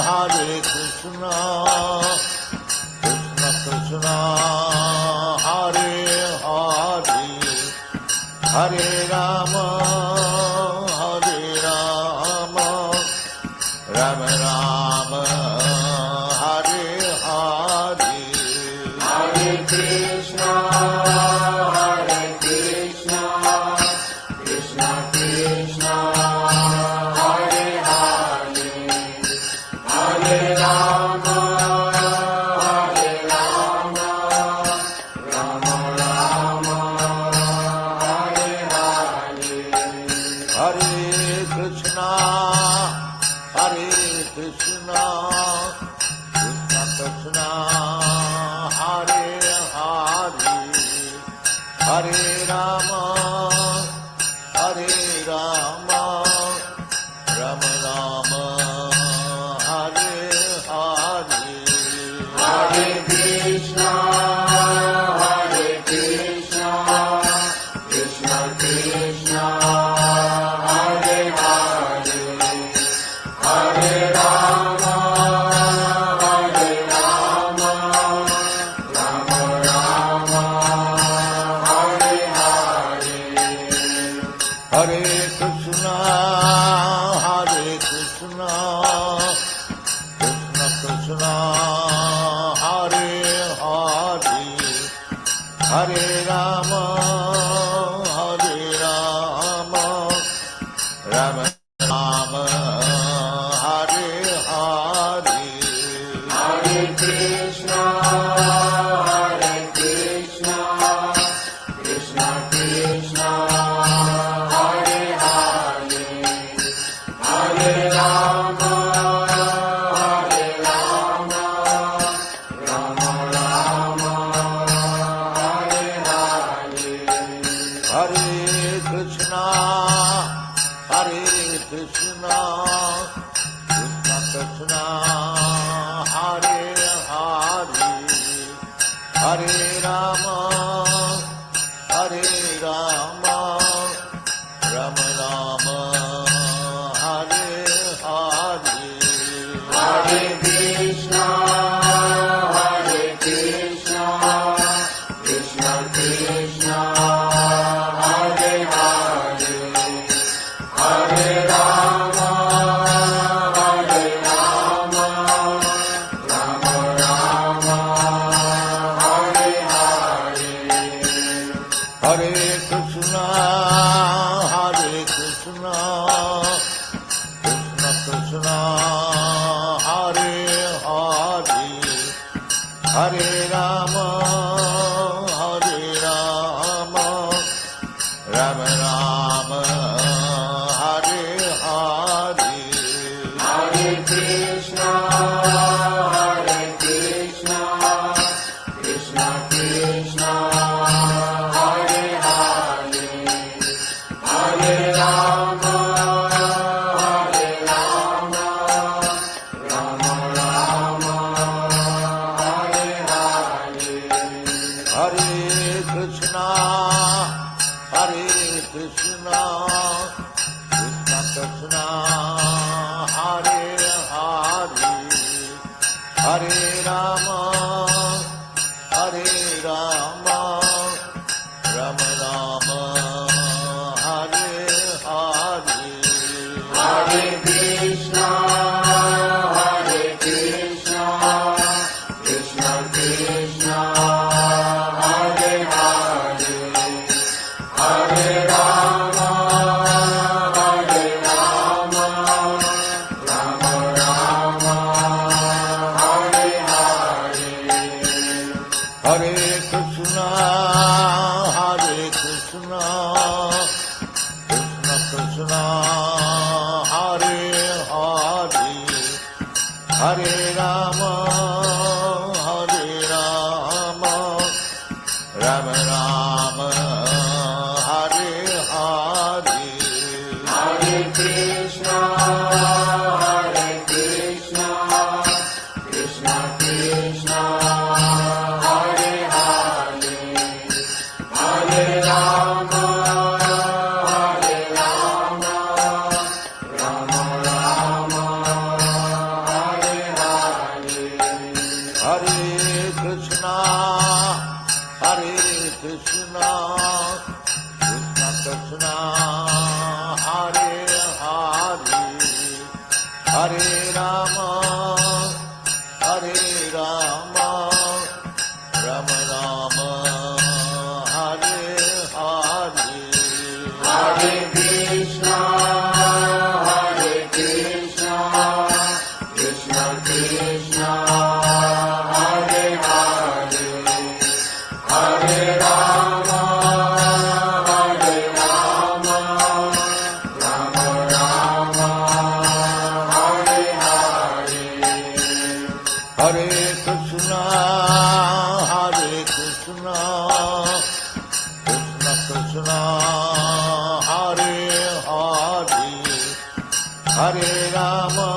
Hare Krishna, Krishna Krishna, Hare Hare, Hare Rama, Hare Rama, Rama Rama, Hare Hare, Hare Krishna, Hare Krishna, Krishna Krishna, Hare Hare, Hare Rama, Hare Rama, Rama Rama, Hare Hare, Hare Krishna, Hare Krishna, Krishna Krishna, Hare Hare, Hare Rama, Hare Rama, Rama Rama, Hare Hare, Hare Krishna, Hare Krishna, Krishna Krishna, Hare Hare, Hare Rama, Hare Rama, Rama Rama, Hare Hare, Hare Krishna, Hare Krishna, Krishna Krishna, Hare Hare, Hare Rama, Hare Rama, Rama Rama, Hare Hare, Hare Krishna, Hare Krishna, Krishna Krishna, Hare Hare, Hare Rama, Hare Rama, Rama Rama, Hare Hare, Hare Krishna, Hare Krishna, Krishna Krishna, Hare Hare, Hare Rama, Hare Rama, Rama Rama, Hare Hare, Hare Krishna, Hare Krishna, Krishna Krishna, Hare Hare, Hare Rama, Hare Rama, Rama Rama, Hare Hare, Hare Krishna, Hare Krishna, Krishna Krishna, Hare Hare, Hare Rama, Hare Rama, Rama Rama, Hare Hare, Hare Krishna, Hare Krishna, Krishna Krishna, Hare Hare, Hare Rama, Hare Rama, Rama Rama, Hare Hare, Hare Krishna, Hare Krishna, Krishna Krishna, Hare Hare, Hare Rama, Hare Rama, Rama Rama, Hare Hare, Hare Krishna, Hare Krishna, Krishna Krishna, Hare Hare, Hare Rama, Hare Rama, Rama Rama, Hare Hare, Hare Krishna, Hare Krishna, Krishna Krishna, Hare Hare, Hare Rama, Hare Rama, Rama Rama, Hare Hare, Hare Krishna, Hare Krishna, Krishna Krishna, Hare Hare, Hare Rama, Hare Rama, Rama Rama, Rama, Hare Rama, Rama Rama, Hare Hare, Hare Krishna, Krishna Krishna, Hare Hare, Hare Rama, Rama Rama, Hare Hare, Hare Krishna, Krishna Krishna, Hare Hare, Hare Rama,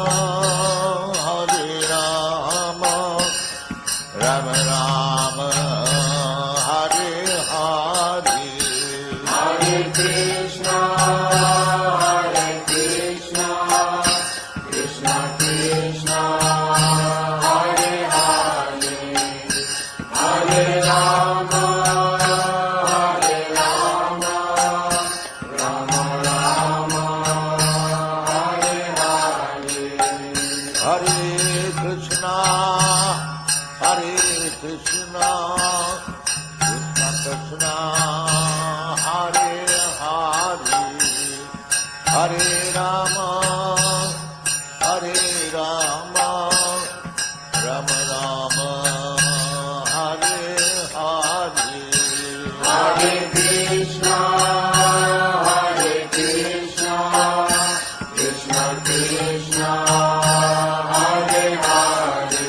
Rama Rama, Hare Hare, Hare Krishna, Krishna Krishna, Hare Hare, Hare Rama, Rama Rama, Hare Hare, Hare Krishna, Krishna Krishna, Hare Hare, Hare Rama, Rama Rama, Hare Hare, Hare Krishna, Krishna Krishna, Hare Hare,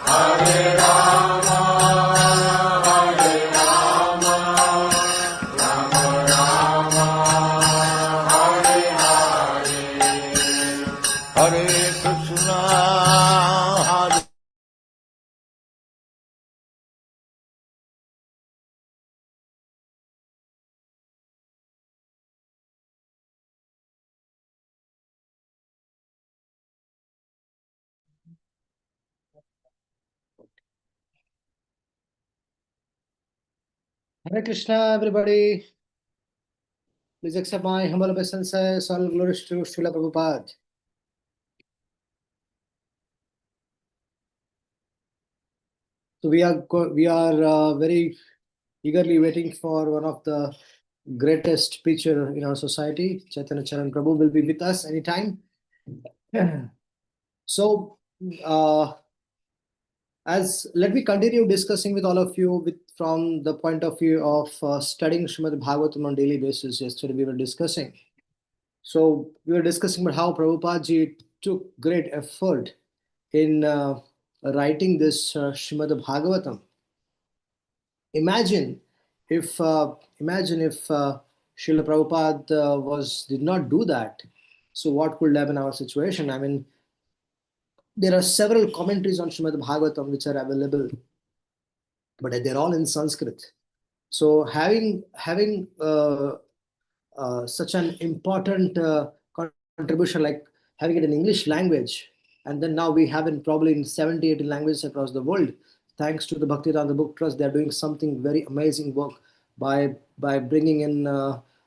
Hare Rama, Rama Rama, Hare Hare, Hare Krishna, Hare Hare Krishna, everybody. Please accept my humble obeisances. All glories to Srila Prabhupada. So we are very eagerly waiting for one of the greatest preacher in our society. Chaitanya Charan Prabhu will be with us anytime. So, let me continue discussing with all of you from the point of view of studying Śrīmad Bhāgavatam on daily basis. Yesterday we were discussing. So we were discussing about how Prabhupada ji took great effort in writing this Śrīmad Bhāgavatam. Imagine if Srila Prabhupada did not do that. So what could have been our situation? I mean, there are several commentaries on Śrīmad Bhāgavatam which are available, but they're all in Sanskrit. So having such an important contribution like having it in English language, and then now we have it probably in 70, 80 languages across the world. Thanks to the Bhakti Yoga Book Trust, they're doing something very amazing work by bringing in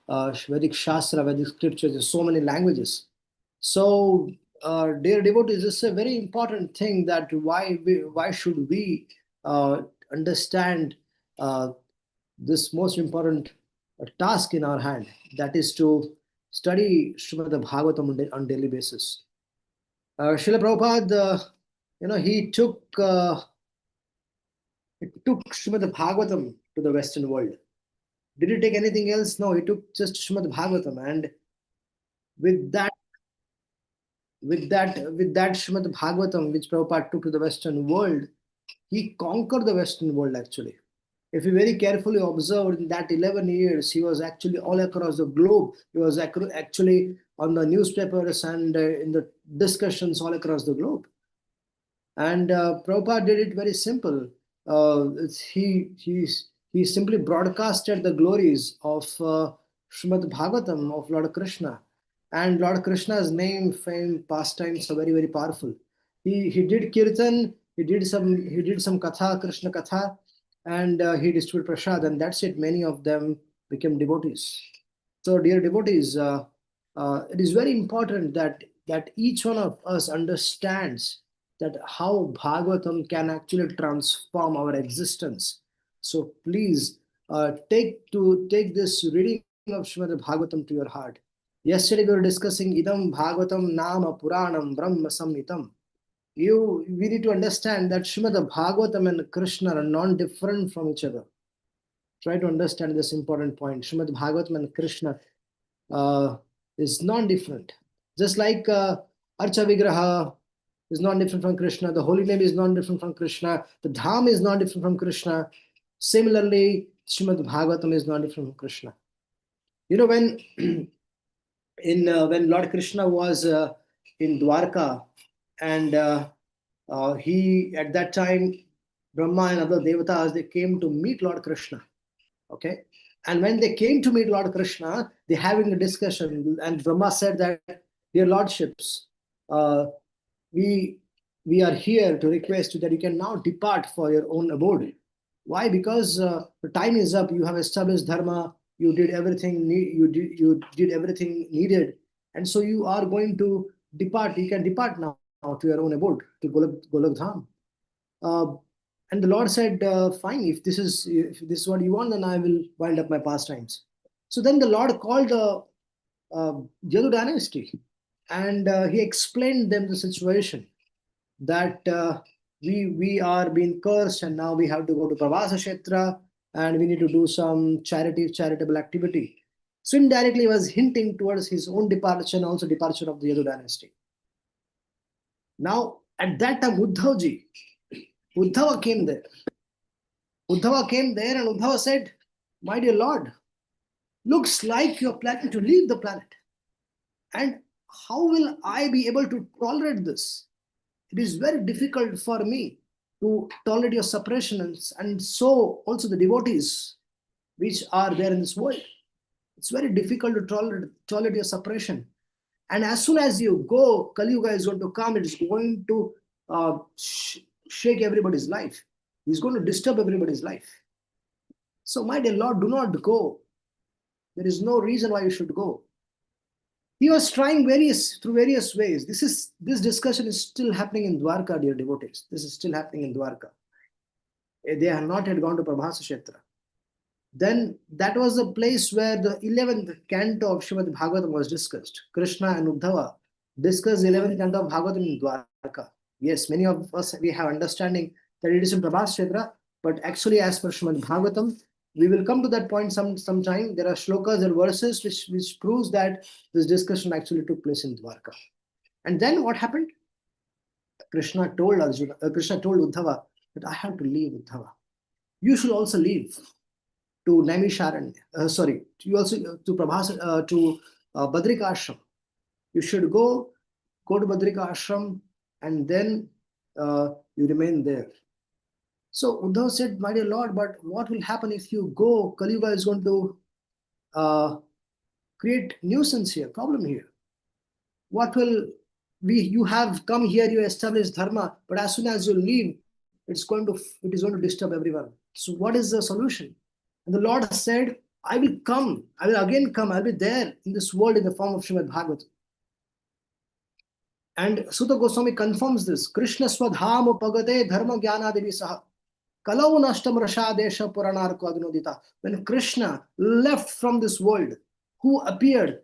Vedic Shastra, Vedic scriptures in so many languages. So, dear devotees, this is a very important thing that why should we understand this most important task in our hand, that is to study Śrīmad Bhāgavatam on daily basis. Srila Prabhupada, he took Śrīmad Bhāgavatam to the Western world. Did he take anything else? No, he took just Śrīmad Bhāgavatam, and with that Śrīmad Bhāgavatam which Prabhupada took to the Western world, he conquered the Western world actually. If you very carefully observe, in that 11 years, he was actually all across the globe. He was actually on the newspapers and in the discussions all across the globe. And Prabhupada did it very simple. He simply broadcasted the glories of Śrīmad Bhāgavatam of Lord Krishna. And Lord Krishna's name, fame, pastimes are very, very powerful. He did kirtan, he did some katha, Krishna katha, and he distributed prasad, and that's it. Many of them became devotees. So, dear devotees, it is very important that that each one of us understands that how Bhagavatam can actually transform our existence. So please take this reading of Śrīmad Bhāgavatam to your heart. Yesterday we were discussing Idam Bhagavatam Nama Puranam Brahma Samhitam. We need to understand that Śrīmad Bhāgavatam and Krishna are non-different from each other. Try to understand this important point. Śrīmad Bhāgavatam and Krishna is non-different. Just like Archa Vigraha is non-different from Krishna, the holy name is non-different from Krishna, the Dham is non-different from Krishna. Similarly, Śrīmad Bhāgavatam is non-different from Krishna. You know, when when Lord Krishna was in Dwarka, and he at that time, Brahma and other devatas, they came to meet Lord Krishna. Okay, and when they came to meet Lord Krishna, they're having a discussion, and Brahma said that, dear lordships, we are here to request you that you can now depart for your own abode. Why? Because the time is up. You have established dharma. You did everything. You did everything needed, and so you are going to depart. You can depart now to your own abode, to Golok Dham. And the Lord said, "Fine. If this is what you want, then I will wind up my pastimes." So then the Lord called the Yadu dynasty, and he explained them the situation that we are being cursed, and now we have to go to Pravasa Kshetra, and we need to do some charitable activity. So indirectly he was hinting towards his own departure and also departure of the Yadu dynasty. Now at that time Uddhava came there. Uddhava came there and Uddhava said, "My dear Lord, looks like you're planning to leave the planet. And how will I be able to tolerate this? It is very difficult for me to tolerate your separation, and so also the devotees which are there in this world. It's very difficult to tolerate your separation. And as soon as you go, Kali Yuga is going to come. It is going to shake everybody's life. He's going to disturb everybody's life. So my dear Lord, do not go. There is no reason why you should go." He was trying through various ways. This discussion is still happening in Dwarka, dear devotees. This is still happening in Dwarka. They have not yet gone to Prabhasa Kshetra. Then that was the place where the 11th canto of Śrīmad Bhāgavatam was discussed. Krishna and Uddhava discussed the 11th canto of Bhagavatam in Dwarka. Yes, many of us, we have understanding that it is in Prabhasa Kshetra, but actually as per Śrīmad Bhāgavatam, we will come to that point sometime. There are shlokas and verses which proves that this discussion actually took place in Dwarka. And then what happened? Krishna told Uddhava that I have to leave, Uddhava. You should also leave to Naimisharanya. You also to Prabhasa to Badrika Ashram. You should go to Badrika Ashram, and then you remain there. So Uddhava said, "My dear Lord, but what will happen if you go? Kali Yuga is going to create nuisance here, problem here. You have come here, you establish dharma, but as soon as you leave, it is going to disturb everyone. So what is the solution?" And the Lord said, "I will come. I will again come. I'll be there in this world in the form of Śrīmad Bhāgavatam." And Sutta Goswami confirms this. Krishna swadhamo pagate dharma jnana devi saha. Kalau nashtam rasha puranarko adinodita. When Krishna left from this world, who appeared?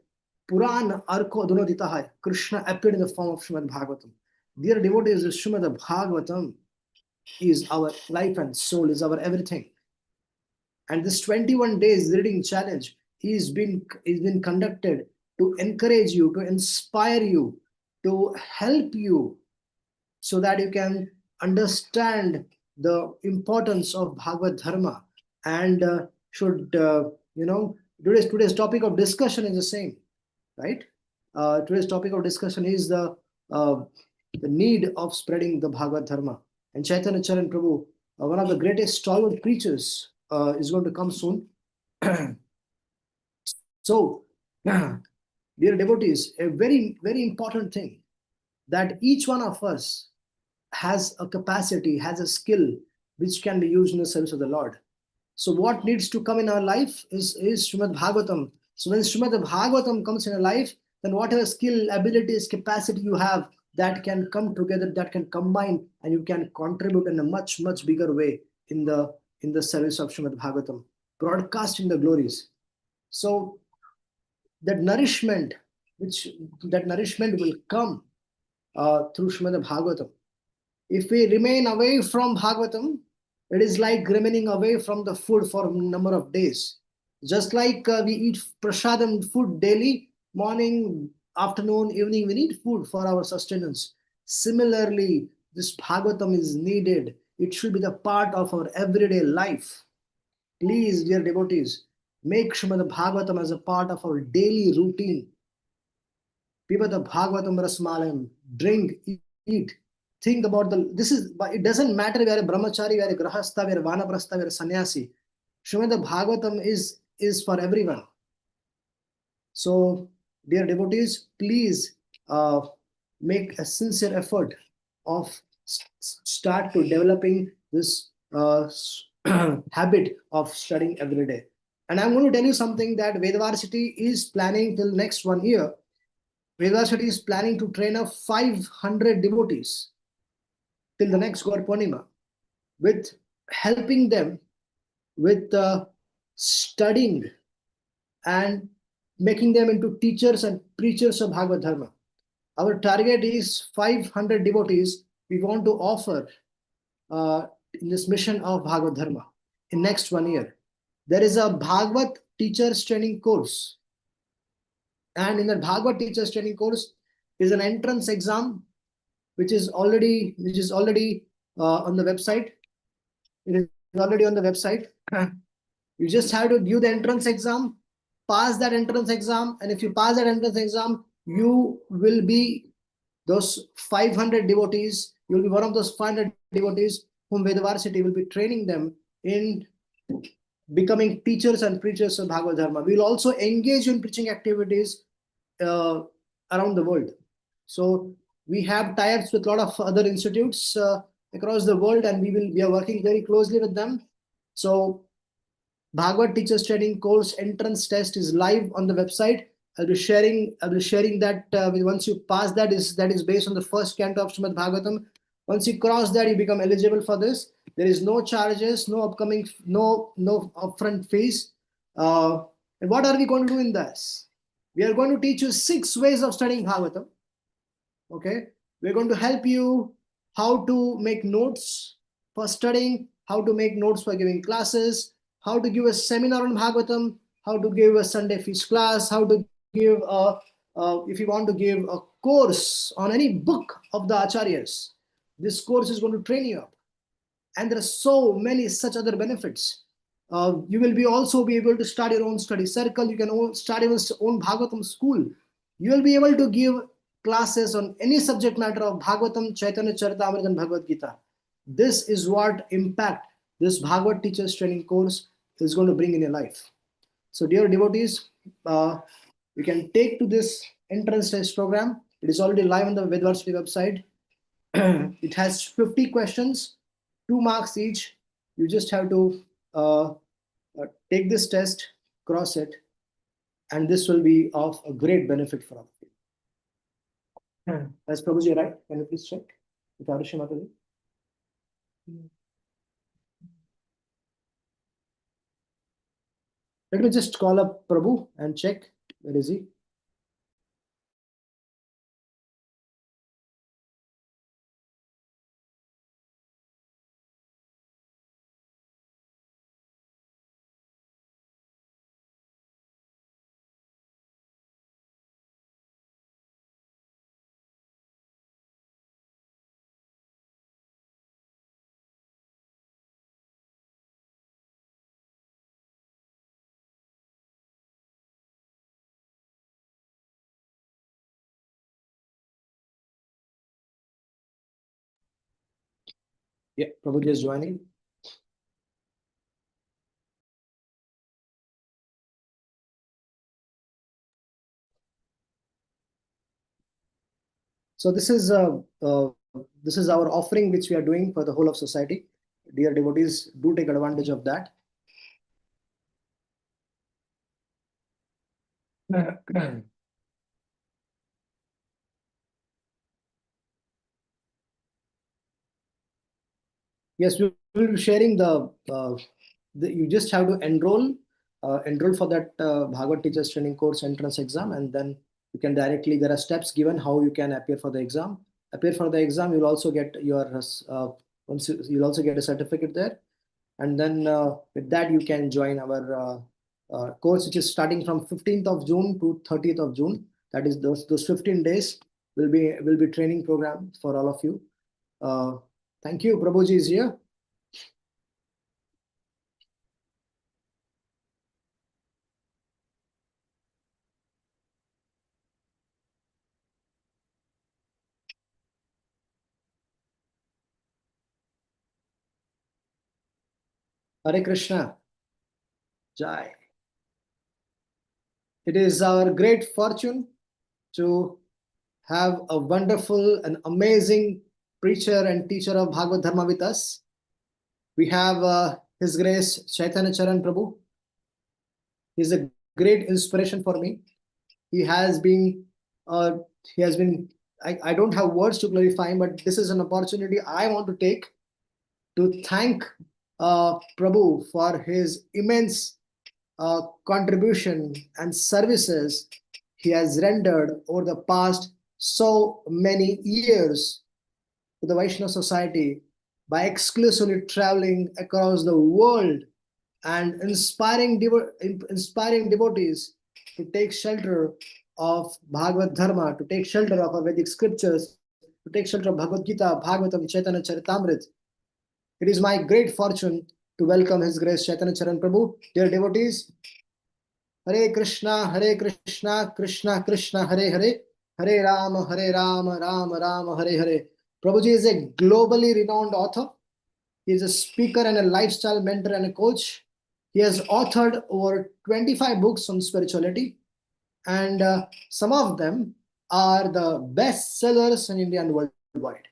Puran arko adinodita. Krishna appeared in the form of Śrīmad Bhāgavatam. Dear devotees, Śrīmad Bhāgavatam is our life and soul, is our everything. And this 21 days reading challenge is been conducted to encourage you, to inspire you, to help you, so that you can understand the importance of Bhagavad Dharma. And today's topic of discussion is the same, right? Today's topic of discussion is the need of spreading the Bhagavad Dharma. And Chaitanya Charan Prabhu, one of the greatest stalwart preachers, is going to come soon. So, dear devotees, a very, very important thing, that each one of us has a capacity, has a skill which can be used in the service of the Lord. So what needs to come in our life is Śrīmad Bhāgavatam. So when Śrīmad Bhāgavatam comes in our life, then whatever skill, abilities, capacity you have, that can come together, that can combine, and you can contribute in a much, much bigger way in the service of Srimad Bhagavatam, broadcasting the glories. So that nourishment, that nourishment will come through Srimad Bhagavatam. If we remain away from Bhagavatam, it is like remaining away from the food for a number of days. Just like we eat prasadam food daily, morning, afternoon, evening, we need food for our sustenance. Similarly, this Bhagavatam is needed. It should be the part of our everyday life. Please, dear devotees, make Srimad Bhagavatam as a part of our daily routine. Pibata Bhagavatam Rasmalayam, drink, eat. Think about it doesn't matter we are a brahmachari, we are a grahastha, we are a vanaprastha, we are a sannyasi. Srimad Bhagavatam is for everyone. So, dear devotees, please make a sincere effort of start to developing this habit of studying every day. And I'm going to tell you something that Vedavarsity is planning till next 1 year. Vedavarsity is planning to train up 500 devotees till the next Gaur Purnima, with helping them with studying and making them into teachers and preachers of Bhagavad Dharma. Our target is 500 devotees we want to offer in this mission of Bhagavad Dharma in next 1 year. There is a Bhagavad teachers training course, and in the Bhagavad teachers training course is an entrance exam which is already on the website. It is already on the website. You just have to give the entrance exam, pass that entrance exam, and if you pass that entrance exam, you will be those 500 devotees. You will be one of those 500 devotees whom Vedavarsity will be training them in becoming teachers and preachers of Bhagavad Dharma. We will also engage in preaching activities around the world. So we have tie-ups with a lot of other institutes across the world, and we are working very closely with them. So Bhagavad Teachers Training Course entrance test is live on the website. I'll be sharing that once you pass that is based on the first canto of Srimad Bhagavatam. Once you cross that, you become eligible for this. There is no charges, no upfront fees. And what are we going to do in this? We are going to teach you 6 ways of studying Bhagavatam. Okay, we're going to help you how to make notes for studying, how to make notes for giving classes, how to give a seminar on Bhagavatam, how to give a Sunday feast class, how to give if you want to give a course on any book of the acharyas, this course is going to train you up. And there are so many such other benefits. You will also be able to start your own study circle. You can start your own Bhagavatam school. You will be able to give classes on any subject matter of Bhagavatam, Chaitanya Charitamrita, and Bhagavad Gita. This is what impact this Bhagavad Teachers Training Course is going to bring in your life. So, dear devotees, you can take to this entrance test program. It is already live on the Vedavarsity website. It has 50 questions, 2 marks each. You just have to take this test, cross it, and this will be of a great benefit for all of you. As Prabhuji, right? Can you please check with Arushi Mataji? Let me just call up Prabhu and check. Where is he? Yeah, Prabhuji is joining. So this is our offering which we are doing for the whole of society. Dear devotees, do take advantage of that. Yes, we will be sharing you just have to enroll for that Bhagavad Teachers Training Course entrance exam, and then you can directly, there are steps given how you can appear for the exam. Appear for the exam, you'll also get your, you'll also get a certificate there. And then with that, you can join our course, which is starting from 15th of June to 30th of June. That is those 15 days will be training program for all of you. Thank you. Prabhuji is here. Hare Krishna. Jai. It is our great fortune to have a wonderful and amazing preacher and teacher of Bhagavad Dharma with us. We have His Grace Chaitanya Charan Prabhu. He is a great inspiration for me. He has been, uh, I don't have words to clarify him, but this is an opportunity I want to take to thank Prabhu for his immense contribution and services he has rendered over the past so many years to the Vaishnava society by exclusively traveling across the world and inspiring devotees to take shelter of Bhagavad Dharma, to take shelter of our Vedic scriptures, to take shelter of Bhagavad Gita, Bhagavatam, Chaitanya Charitamrita. It is my great fortune to welcome His Grace Chaitanya Charan Prabhu. Dear devotees, Hare Krishna, Krishna Krishna, Hare Hare, Hare Rama, Rama Rama, Hare Hare. Prabhuji is a globally renowned author. He is a speaker and a lifestyle mentor and a coach. He has authored over 25 books on spirituality, and some of them are the best sellers in India and worldwide.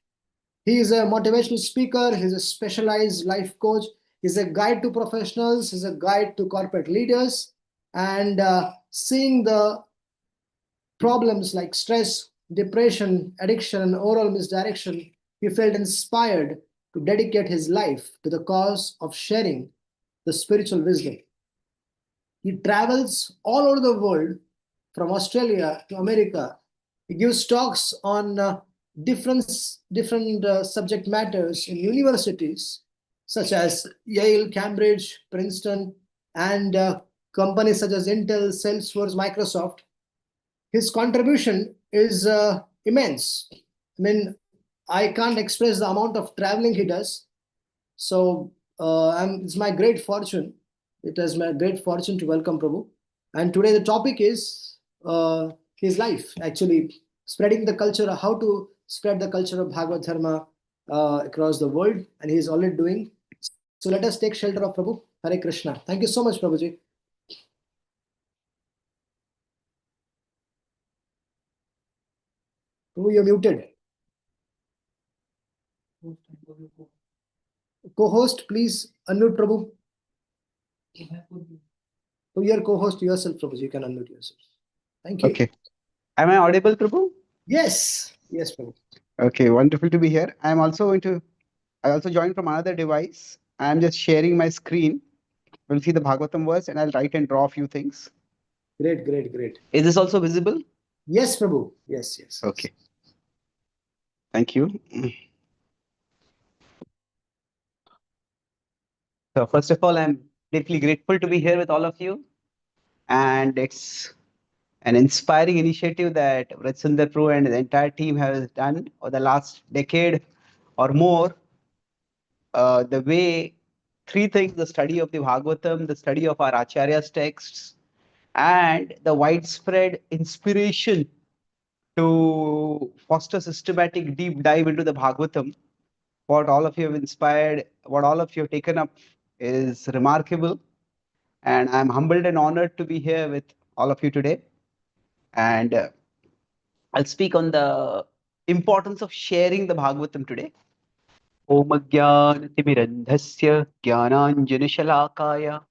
He is a motivational speaker, he's a specialized life coach, he's a guide to professionals, he's a guide to corporate leaders, and seeing the problems like stress, depression, addiction, and overall misdirection, he felt inspired to dedicate his life to the cause of sharing the spiritual wisdom. He travels all over the world, from Australia to America. He gives talks on different subject matters in universities such as Yale, Cambridge, Princeton, and companies such as Intel, Salesforce, Microsoft. His contribution is immense. I mean, I can't express the amount of traveling he does. So it's my great fortune. It is my great fortune to welcome Prabhu. And today the topic is his life, actually spreading the culture, how to spread the culture of Bhagavad Dharma across the world. And he is already doing. So let us take shelter of Prabhu. Hare Krishna. Thank you so much, Prabhuji. Prabhu, you're muted. Co-host, please unmute Prabhu. So you're co-host yourself, Prabhu. You can unmute yourself. Thank you. Okay. Am I audible, Prabhu? Yes. Yes, Prabhu. Okay, wonderful to be here. I also joined from another device. I'm just sharing my screen. We'll see the Bhagavatam verse and I'll write and draw a few things. Great, great, great. Is this also visible? Yes, Prabhu. Yes, yes. Okay. Thank you. So first of all, I'm deeply grateful to be here with all of you. And it's an inspiring initiative that Sundar Prabhu and the entire team has done over the last decade or more. The way three things: the study of the Bhagavatam, the study of our Acharya's texts, and the widespread inspiration to foster systematic deep dive into the Bhagavatam. What all of you have inspired, what all of you have taken up is remarkable. And I'm humbled and honored to be here with all of you today. And I'll speak on the importance of sharing the Bhagavatam today. Om Ajnanatimirandhasya Jnananjanashalakaya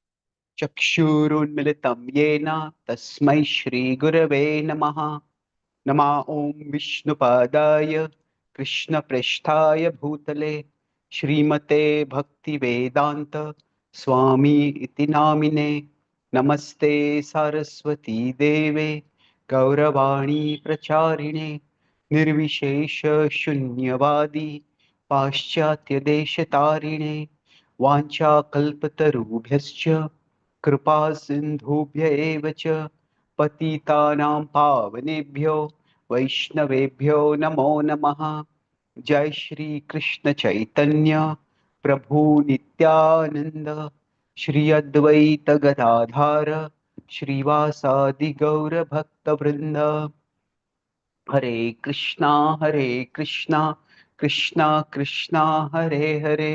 Chakshurunmilitam Yena Tasmai Shri Gurave Namaha Nama Om Vishnupadaya Krishna Presthaya Bhutale Shrimate Bhakti Vedanta Swami iti namine. Namaste Saraswati Deve Gauravani Pracharine Nirvishesha Shunyavadi Paschatya Deshatarine Vancha Kalpatarubhyascha Kripa Sindhubhya Evacha Patitanam Pavanebhyo Vaishnavebhyo Namo Namaha. जय श्री कृष्ण चैतन्य प्रभु नित्यानंद श्री अद्वैत गदाधार श्रीवासादि गौर भक्त वृंद हरे Krishna Krishna Krishna Hare Hare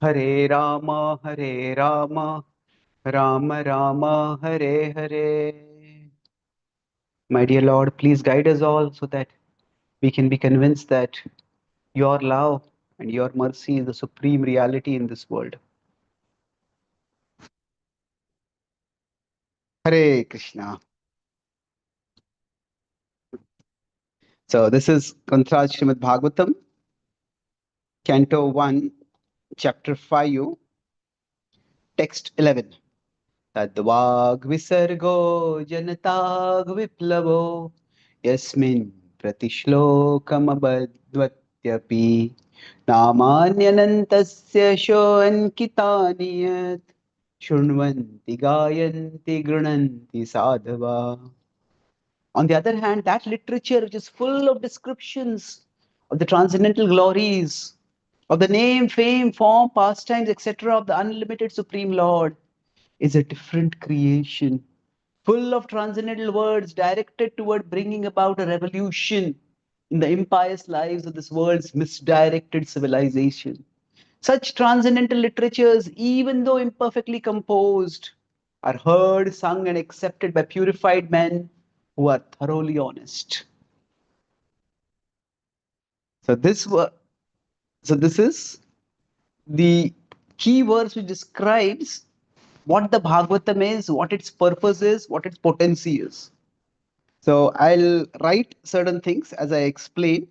Hare Ram Ram Ram Hare Hare. My dear Lord, please guide us all so that we can be convinced that your love and your mercy is the supreme reality in this world. Hare Krishna. So this is Kantra Śrīmad Bhāgavatam, Canto 1, Chapter 5, Text 11. Tadvag visargo janatag viplavo yasmin pratishlokam abadvatyapi namanyanantasya shoankitani yat shunvanti gayanti grunanti sadhava. On the other hand, that literature which is full of descriptions of the transcendental glories, of the name, fame, form, pastimes, etc., of the unlimited Supreme Lord, is a different creation, full of transcendental words directed toward bringing about a revolution in the impious lives of this world's misdirected civilization. Such transcendental literatures, even though imperfectly composed, are heard, sung, and accepted by purified men who are thoroughly honest. So this is the key verse which describes what the Bhagavatam is, what its purpose is, what its potency is. So I'll write certain things as I explain,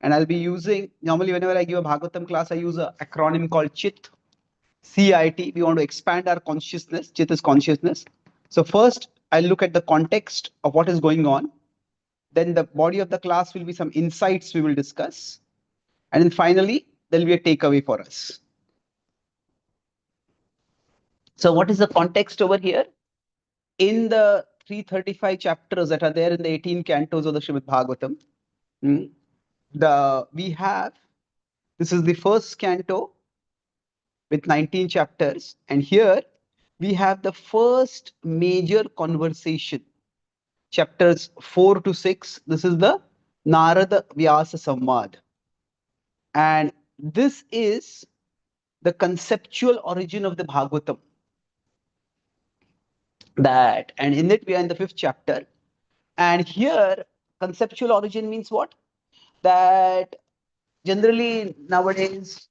and I'll be using, normally whenever I give a Bhagavatam class, I use an acronym called CHIT, CIT. We want to expand our consciousness. CHIT is consciousness. So first, I'll look at the context of what is going on. Then the body of the class will be some insights we will discuss. And then finally, there'll be a takeaway for us. So what is the context over here? In the 335 chapters that are there in the 18 cantos of the Śrīmad Bhāgavatam, this is the first canto with 19 chapters. And here we have the first major conversation, chapters 4 to 6. This is the Narada Vyasa Samvad. And this is the conceptual origin of the Bhagavatam. And in it we are in the 5th chapter. And here conceptual origin means what? That generally nowadays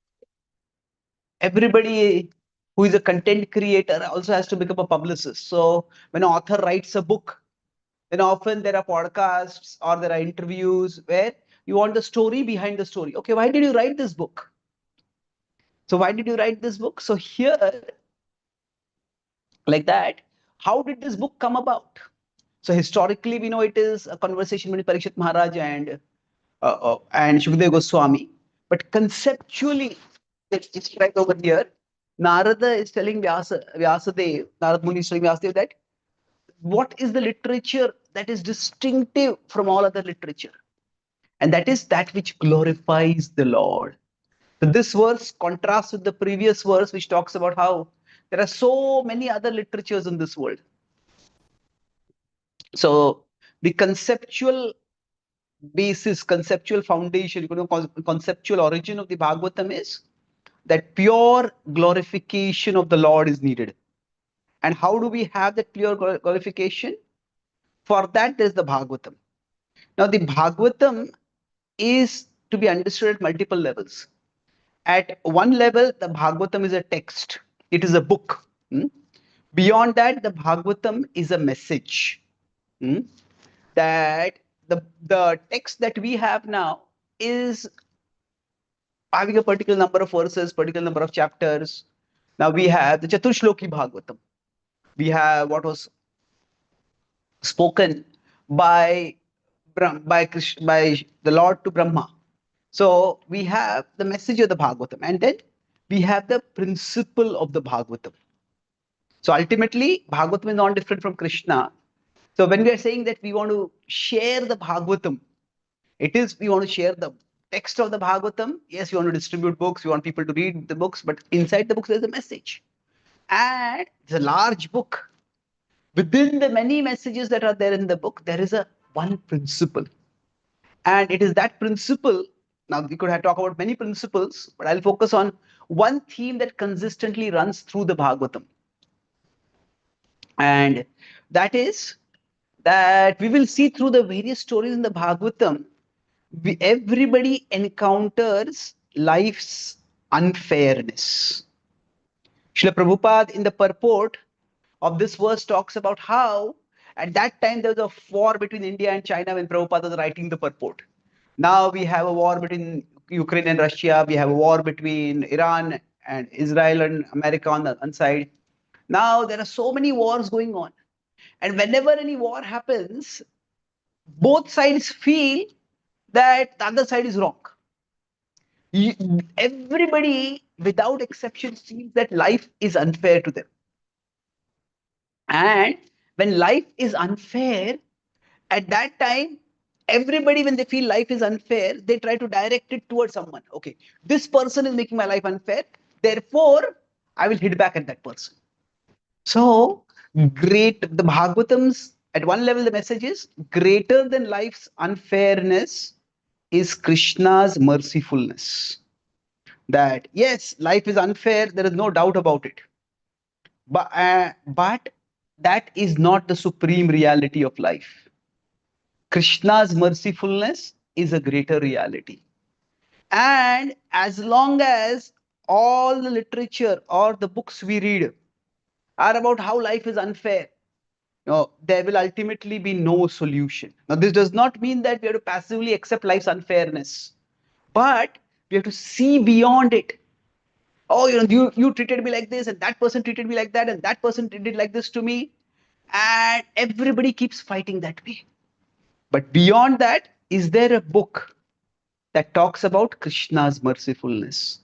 everybody who is a content creator also has to become a publicist. So when an author writes a book, then often there are podcasts or there are interviews where you want the story behind the story. Okay, why did you write this book? So why did you write this book? So here, like that, how did this book come about? So historically, we know it is a conversation between Parikshit Maharaj and Shukadeva Goswami. But conceptually, it's described over here. Narada is telling Vyasadeva, Narada Muni is telling Vyasadeva that what is the literature that is distinctive from all other literature? And that is that which glorifies the Lord. So this verse contrasts with the previous verse, which talks about how there are so many other literatures in this world. So the conceptual basis, conceptual foundation, conceptual origin of the Bhagavatam is that pure glorification of the Lord is needed. And how do we have that pure glorification? For that, there's the Bhagavatam. Now, the Bhagavatam is to be understood at multiple levels. At one level, the Bhagavatam is a text. It is a book. Beyond that, the Bhagavatam is a message. That the text that we have now is having a particular number of verses, particular number of chapters. Now we have the Chaturshloki Bhagavatam. We have what was spoken by by the Lord to Brahma. So we have the message of the Bhagavatam, and then we have the principle of the Bhagavatam. So ultimately, Bhagavatam is not different from Krishna. So when we are saying that we want to share the Bhagavatam, it is we want to share the text of the Bhagavatam. Yes, we want to distribute books, we want people to read the books, but inside the books there's a message. And it's a large book. Within the many messages that are there in the book, there is a one principle. And it is that principle. Now we could have talked about many principles, but I'll focus on one theme that consistently runs through the Bhagavatam. And that is that we will see through the various stories in the Bhagavatam, everybody encounters life's unfairness. Srila Prabhupada in the purport of this verse talks about how at that time there was a war between India and China when Prabhupada was writing the purport. Now we have a war between Ukraine and Russia. We have a war between Iran and Israel and America on the one side. Now there are so many wars going on. And whenever any war happens, both sides feel that the other side is wrong. Everybody, without exception, feels that life is unfair to them. And when life is unfair, at that time, everybody, when they feel life is unfair, they try to direct it towards someone. Okay, this person is making my life unfair. Therefore, I will hit back at that person. So, great, the Bhagavatams, at one level, the message is greater than life's unfairness is Krishna's mercifulness. That yes, life is unfair, there is no doubt about it. But that is not the supreme reality of life. Krishna's mercifulness is a greater reality. And as long as all the literature or the books we read are about how life is unfair, there will ultimately be no solution. Now, this does not mean that we have to passively accept life's unfairness, but we have to see beyond it. Oh, you treated me like this, and that person treated me like that, and that person did like this to me, and everybody keeps fighting that way. But beyond that, is there a book that talks about Krishna's mercifulness?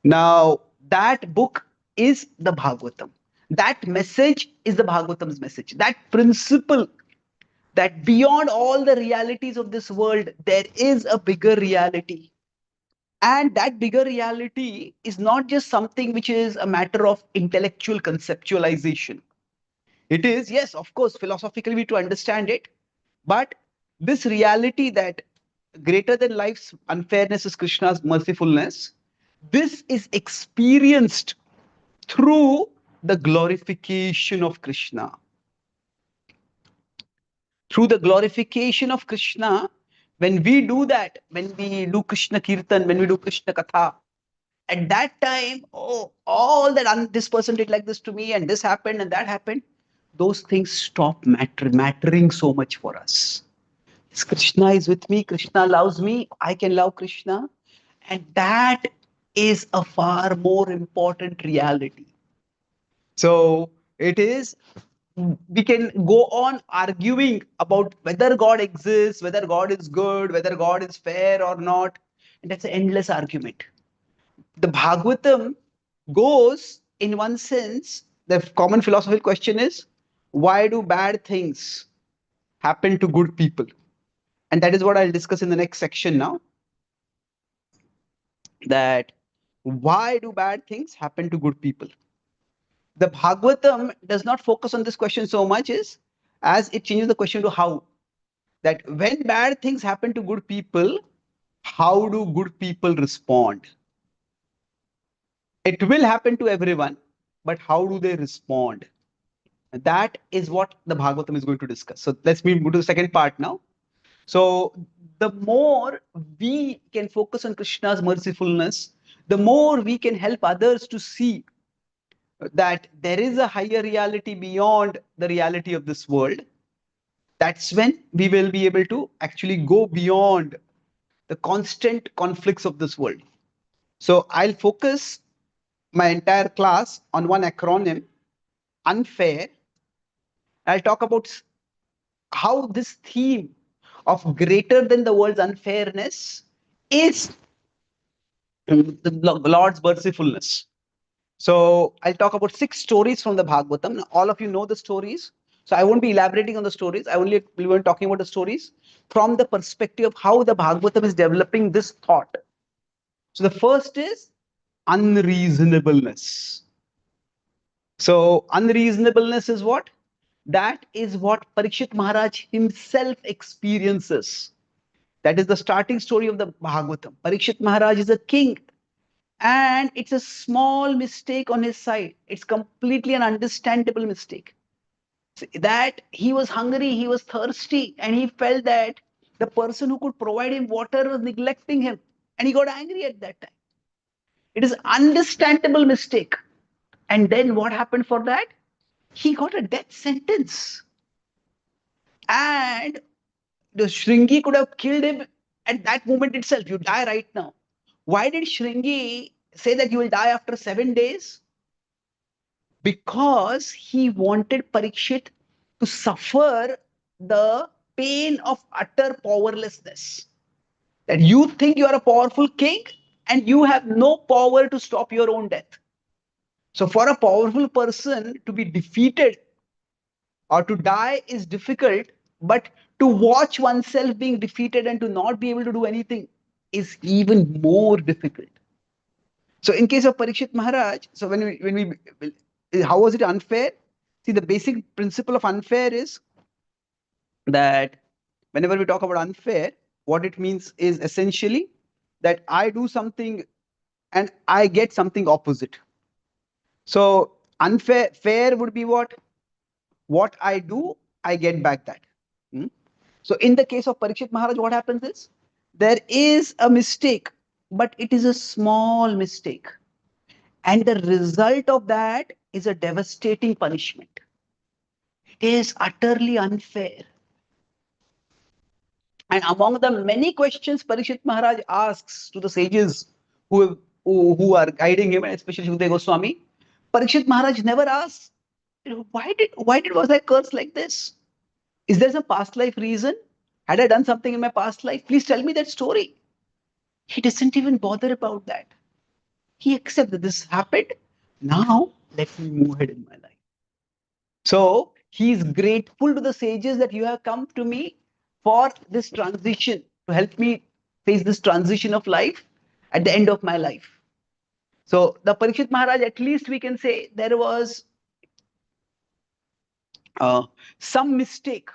Now, that book is the Bhagavatam. That message is the Bhagavatam's message. That principle that beyond all the realities of this world, there is a bigger reality. And that bigger reality is not just something which is a matter of intellectual conceptualization. It is, yes, of course, philosophically we need to understand it. But this reality that greater than life's unfairness is Krishna's mercifulness, this is experienced through the glorification of Krishna. Through the glorification of Krishna, when we do that, when we do Krishna Kirtan, when we do Krishna Katha, at that time, oh, all that this person did like this to me, and this happened, and that happened, those things stop mattering so much for us. Krishna is with me, Krishna loves me, I can love Krishna. And that is a far more important reality. So it is, we can go on arguing about whether God exists, whether God is good, whether God is fair or not. And that's an endless argument. The Bhagavatam goes, in one sense, the common philosophical question is, why do bad things happen to good people? And that is what I'll discuss in the next section now. That why do bad things happen to good people? The Bhagavatam does not focus on this question so much as it changes the question to how. That when bad things happen to good people, how do good people respond? It will happen to everyone, but how do they respond? That is what the Bhagavatam is going to discuss. So let's move to the second part now. So the more we can focus on Krishna's mercifulness, the more we can help others to see that there is a higher reality beyond the reality of this world. That's when we will be able to actually go beyond the constant conflicts of this world. So I'll focus my entire class on one acronym, unfair. I'll talk about how this theme of greater than the world's unfairness is the Lord's mercifulness. So I'll talk about 6 stories from the Bhagavatam. Now, all of you know the stories. So I won't be elaborating on the stories. I only will be talking about the stories from the perspective of how the Bhagavatam is developing this thought. So the first is unreasonableness. So unreasonableness is what? That is what Parikshit Maharaj himself experiences. That is the starting story of the Bhagavatam. Parikshit Maharaj is a king, and it's a small mistake on his side. It's completely an understandable mistake. That he was hungry, he was thirsty, and he felt that the person who could provide him water was neglecting him, and he got angry at that time. It is understandable mistake. And then what happened for that? He got a death sentence. And the Shringi could have killed him at that moment itself. You die right now. Why did Shringi say that you will die after 7 days? Because he wanted Parikshit to suffer the pain of utter powerlessness. That you think you are a powerful king and you have no power to stop your own death. So for a powerful person to be defeated or to die is difficult, but to watch oneself being defeated and to not be able to do anything is even more difficult. So in case of Parikshit Maharaj, so how was it unfair? See, the basic principle of unfair is that whenever we talk about unfair, what it means is essentially that I do something and I get something opposite. So fair would be what? What I do, I get back that. So in the case of Parikshit Maharaj, what happens is there is a mistake, but it is a small mistake. And the result of that is a devastating punishment. It is utterly unfair. And among the many questions Parikshit Maharaj asks to the sages who are guiding him, and especially Shukdev Goswami, Parikshit Maharaj never asks, why was I cursed like this? Is there some past life reason? Had I done something in my past life? Please tell me that story. He doesn't even bother about that. He accepts that this happened. Now, let me move ahead in my life. So, he is grateful to the sages that you have come to me for this transition, to help me face this transition of life at the end of my life. So, the Parikshit Maharaj, at least we can say there was some mistake.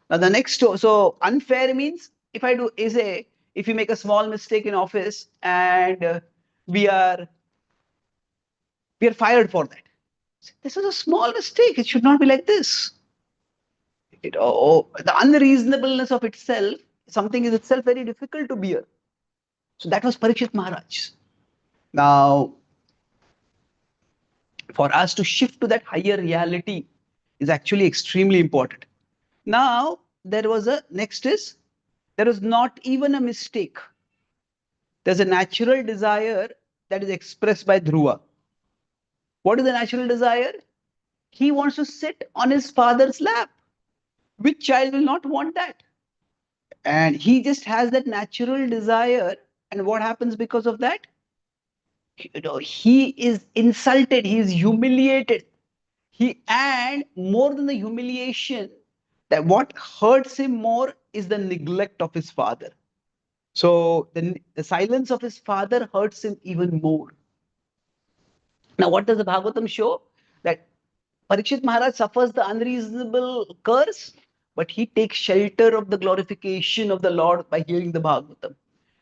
Now, the next, so unfair means if you make a small mistake in office and we are fired for that. This is a small mistake. It should not be like this. The unreasonableness of itself, something is itself very difficult to bear. So that was Parikshit Maharaj. Now, for us to shift to that higher reality is actually extremely important. Now, there is not even a mistake. There's a natural desire that is expressed by Dhruva. What is the natural desire? He wants to sit on his father's lap. Which child will not want that? And he just has that natural desire. And what happens because of that? He is insulted. He is humiliated. And more than the humiliation, that what hurts him more is the neglect of his father. So the silence of his father hurts him even more. Now, what does the Bhagavatam show? That Parikshit Maharaj suffers the unreasonable curse, but he takes shelter of the glorification of the Lord by hearing the Bhagavatam.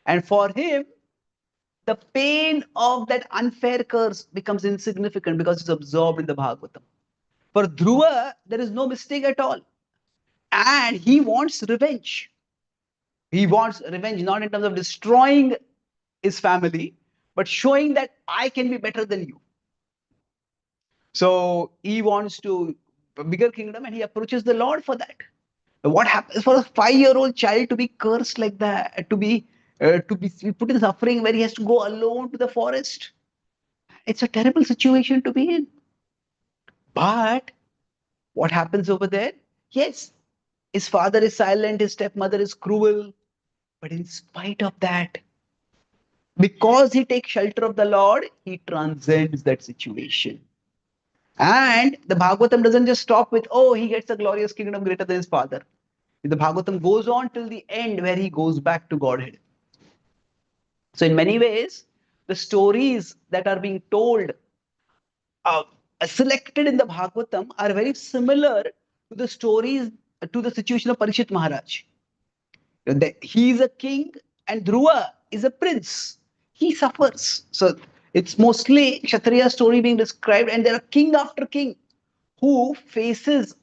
And for him, the pain of that unfair curse becomes insignificant because it's absorbed in the Bhagavatam. For Dhruva, there is no mistake at all. And he wants revenge. He wants revenge not in terms of destroying his family, but showing that I can be better than you. So he wants a bigger kingdom and he approaches the Lord for that. What happens for a 5-year-old child to be cursed like that, to be to be put in suffering where he has to go alone to the forest. It's a terrible situation to be in. But what happens over there? Yes, his father is silent, his stepmother is cruel. But in spite of that, because he takes shelter of the Lord, he transcends that situation. And the Bhagavatam doesn't just stop with, oh, he gets a glorious kingdom greater than his father. The Bhagavatam goes on till the end where he goes back to Godhead. So in many ways, the stories that are being told, selected in the Bhagavatam, are very similar to the stories, to the situation of Parishit Maharaj. He is a king and Dhruva is a prince. He suffers. So it's mostly Kshatriya story being described, and there are king after king who faces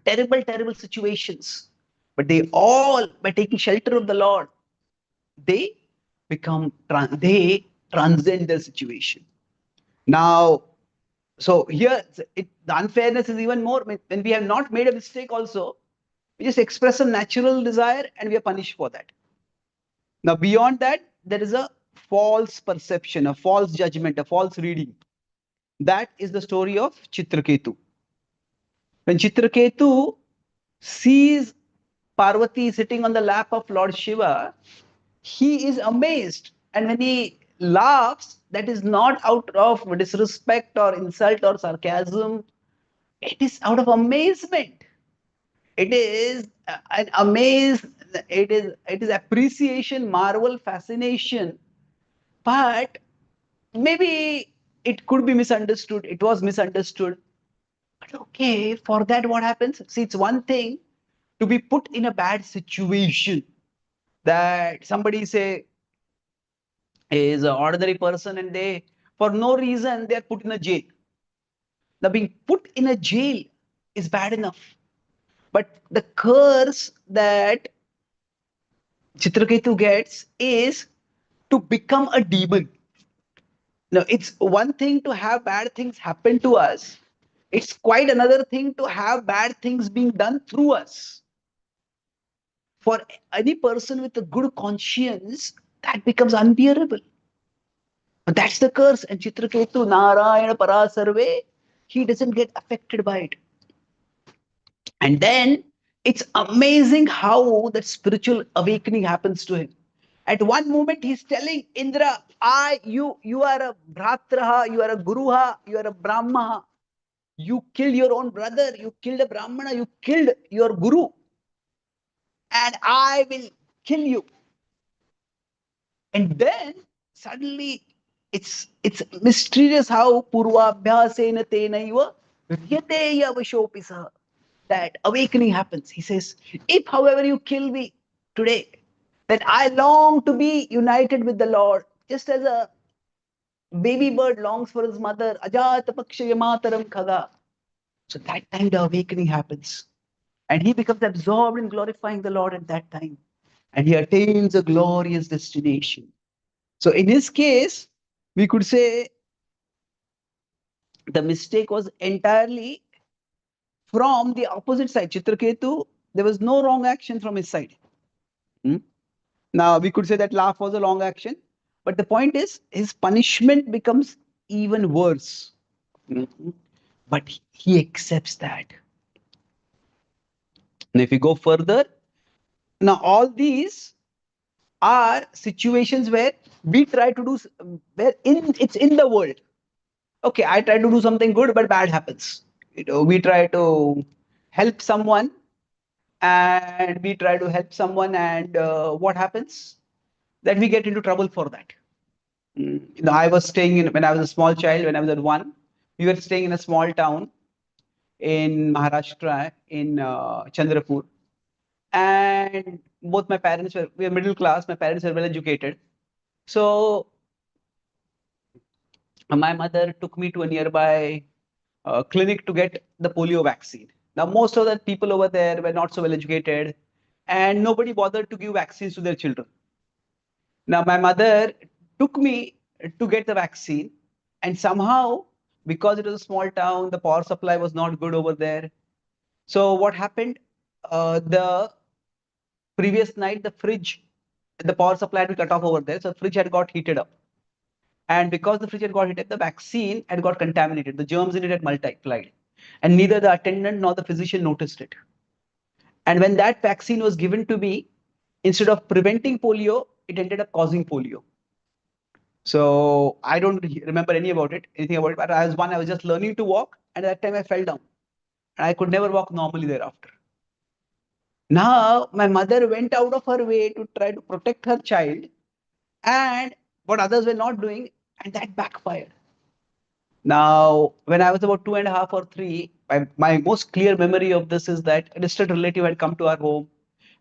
terrible, terrible situations. But they all, by taking shelter of the Lord, they they transcend their situation. Now, so here, the unfairness is even more. When we have not made a mistake also, we just express a natural desire and we are punished for that. Now, beyond that, there is a false perception, a false judgment, a false reading. That is the story of Chitraketu. When Chitraketu sees Parvati sitting on the lap of Lord Shiva, he is amazed. And when he laughs, that is not out of disrespect or insult or sarcasm. It is out of amazement. It is an amaze. It is appreciation, marvel, fascination. But maybe it could be misunderstood. It was misunderstood. But okay, for that, what happens? See, it's one thing to be put in a bad situation, that somebody say is an ordinary person and they, for no reason, they are put in a jail. Now, being put in a jail is bad enough. But the curse that Chitraketu gets is to become a demon. Now, it's one thing to have bad things happen to us. It's quite another thing to have bad things being done through us. For any person with a good conscience, that becomes unbearable. And that's the curse. And Chitraketu, Narayana Parasarve, he doesn't get affected by it. And then it's amazing how that spiritual awakening happens to him. At one moment, he's telling Indra, you are a Bhratraha, you are a Guruha, you are a Brahmaha. You killed your own brother, you killed a Brahmana, you killed your Guru. And I will kill you. And then suddenly it's mysterious how Purvabhyasena tenaiva Ryateya Vashopisa, that awakening happens. He says, if however you kill me today, then I long to be united with the Lord, just as a baby bird longs for his mother. Ajata pakshayamataram khaga. So that time the awakening happens. And he becomes absorbed in glorifying the Lord at that time. And he attains a glorious destination. So in his case, we could say the mistake was entirely from the opposite side. Chitraketu, there was no wrong action from his side. Now, we could say that laugh was a wrong action. But the point is, his punishment becomes even worse. But he accepts that. And if we go further, now all these are situations where we try to do, it's in the world. Okay, I try to do something good, but bad happens. We try to help someone, and what happens? That we get into trouble for that. I was staying when I was a small child, when I was at 1, we were staying in a small town in Maharashtra, in Chandrapur. And both my parents we were middle class, my parents were well educated. So my mother took me to a nearby clinic to get the polio vaccine. Now, most of the people over there were not so well educated, and nobody bothered to give vaccines to their children. Now, my mother took me to get the vaccine, and somehow, because it was a small town, the power supply was not good over there. So what happened? The previous night the fridge, the power supply had been cut off over there, so the fridge had got heated up. And because the fridge had got heated up, the vaccine had got contaminated. The germs in it had multiplied. And neither the attendant nor the physician noticed it. And when that vaccine was given to me, instead of preventing polio, it ended up causing polio. So I don't remember anything about it. But I was just learning to walk, and at that time I fell down. And I could never walk normally thereafter. Now, my mother went out of her way to try to protect her child, and what others were not doing, and that backfired. Now, when I was about 2.5 or 3, my most clear memory of this is that a distant relative had come to our home,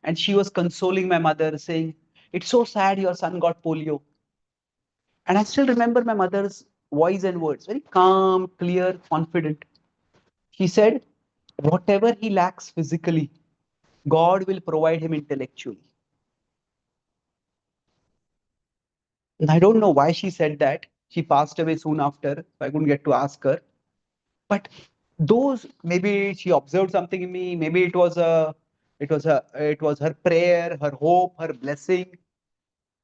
and she was consoling my mother, saying, "It's so sad your son got polio." And I still remember my mother's voice and words, very calm, clear, confident. She said, "Whatever he lacks physically, God will provide him intellectually." And I don't know why she said that. She passed away soon after, so I couldn't get to ask her. But those, maybe she observed something in me. Maybe it was her prayer, her hope, her blessing.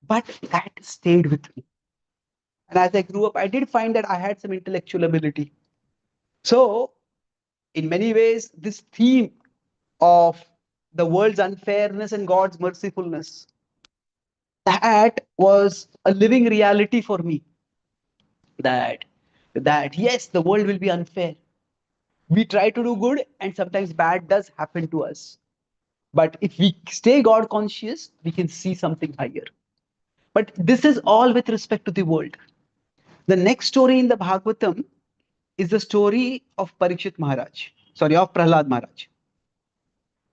But that stayed with me. And as I grew up, I did find that I had some intellectual ability. So, in many ways, this theme of the world's unfairness and God's mercifulness, that was a living reality for me. That yes, the world will be unfair. We try to do good, and sometimes bad does happen to us. But if we stay God conscious, we can see something higher. But this is all with respect to the world. The next story in the Bhagavatam is the story of Parikshit Maharaj. Sorry, of Prahlad Maharaj.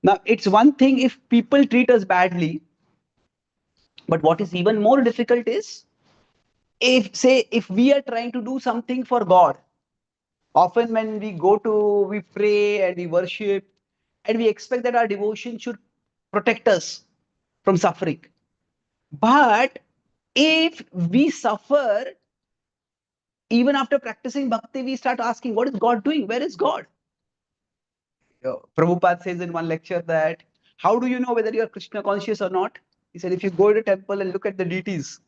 Now, it's one thing if people treat us badly, but what is even more difficult is if we are trying to do something for God. Often when we pray and we worship, and we expect that our devotion should protect us from suffering. But if we suffer, even after practicing bhakti, we start asking, what is God doing? Where is God? Prabhupada says in one lecture that, how do you know whether you are Krishna conscious or not? He said, if you go to a temple and look at the deities,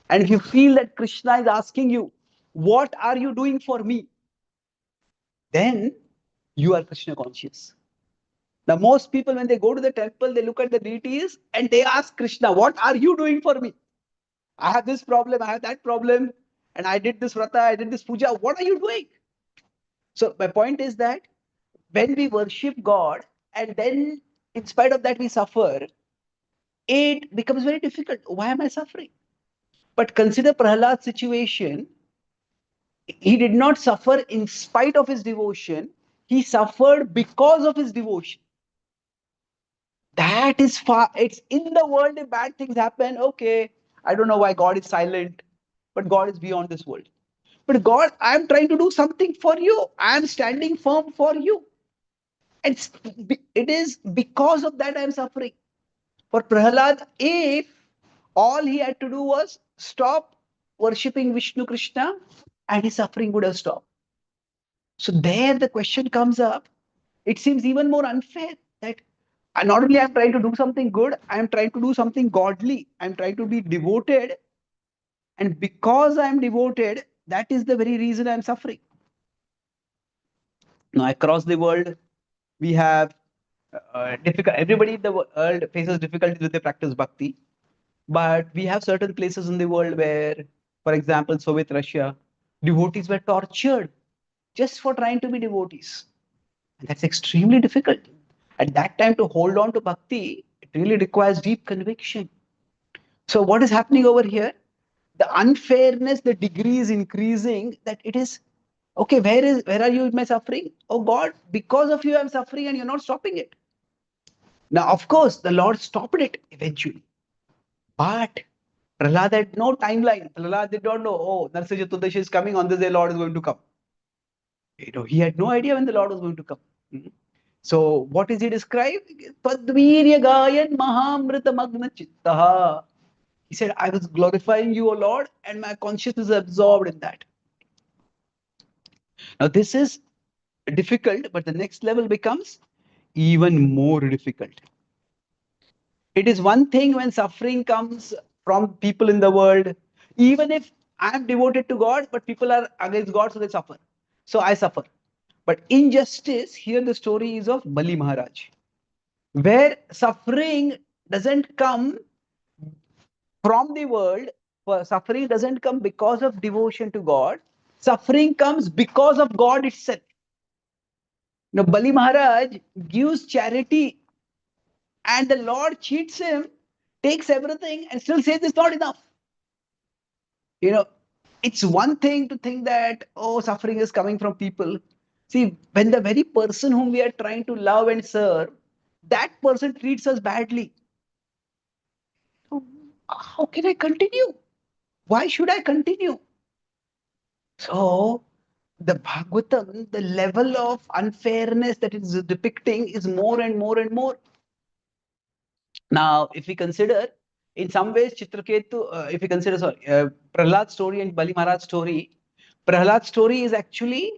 and if you feel that Krishna is asking you, what are you doing for me? Then you are Krishna conscious. Now, most people, when they go to the temple, they look at the deities and they ask Krishna, what are you doing for me? I have this problem, I have that problem, and I did this vrata, I did this puja. What are you doing? So my point is that when we worship God and then in spite of that we suffer, it becomes very difficult. Why am I suffering? But consider Prahlad's situation. He did not suffer in spite of his devotion. He suffered because of his devotion. That is far. It's in the world if bad things happen. Okay, I don't know why God is silent, but God is beyond this world. But God, I'm trying to do something for you. I'm standing firm for you. And it is because of that I'm suffering. For Prahlad, if all he had to do was stop worshipping Vishnu Krishna, and his suffering would have stopped. So there the question comes up. It seems even more unfair that not only I'm trying to do something good, I'm trying to do something godly. I'm trying to be devoted. And because I'm devoted, that is the very reason I'm suffering. Now, across the world, we have everybody in the world faces difficulties with their practice bhakti. But we have certain places in the world where, for example, Soviet Russia, devotees were tortured just for trying to be devotees. And that's extremely difficult. At that time, to hold on to bhakti, it really requires deep conviction. So what is happening over here? The unfairness, the degree is increasing, that it is, okay, where are you in my suffering? Oh God, because of you I'm suffering and you're not stopping it. Now, of course, the Lord stopped it eventually. But Prahlad had no timeline. Prahlad did not know, oh, Narsingh Chaturdashi is coming, on this day Lord is going to come. He had no idea when the Lord was going to come. So what is he described? Padvirya gayan mahamrita magna chittaha. He said, I was glorifying you, O Lord, and my consciousness is absorbed in that. Now this is difficult, but the next level becomes even more difficult. It is one thing when suffering comes from people in the world, even if I am devoted to God, but people are against God, so they suffer. So I suffer. But injustice, here the story is of Bali Maharaj, where suffering doesn't come from the world, suffering doesn't come because of devotion to God, suffering comes because of God itself. Now, Bali Maharaj gives charity and the Lord cheats him, takes everything, and still says it's not enough. It's one thing to think that, oh, suffering is coming from people. See, when the very person whom we are trying to love and serve, that person treats us badly. So, how can I continue? Why should I continue? So, the Bhagavatam, the level of unfairness that it is depicting is more and more and more. Now, if we consider, in some ways, Chitraketu, if we consider, Prahlad's story and Bali Maharaj's story, Prahlad's story is actually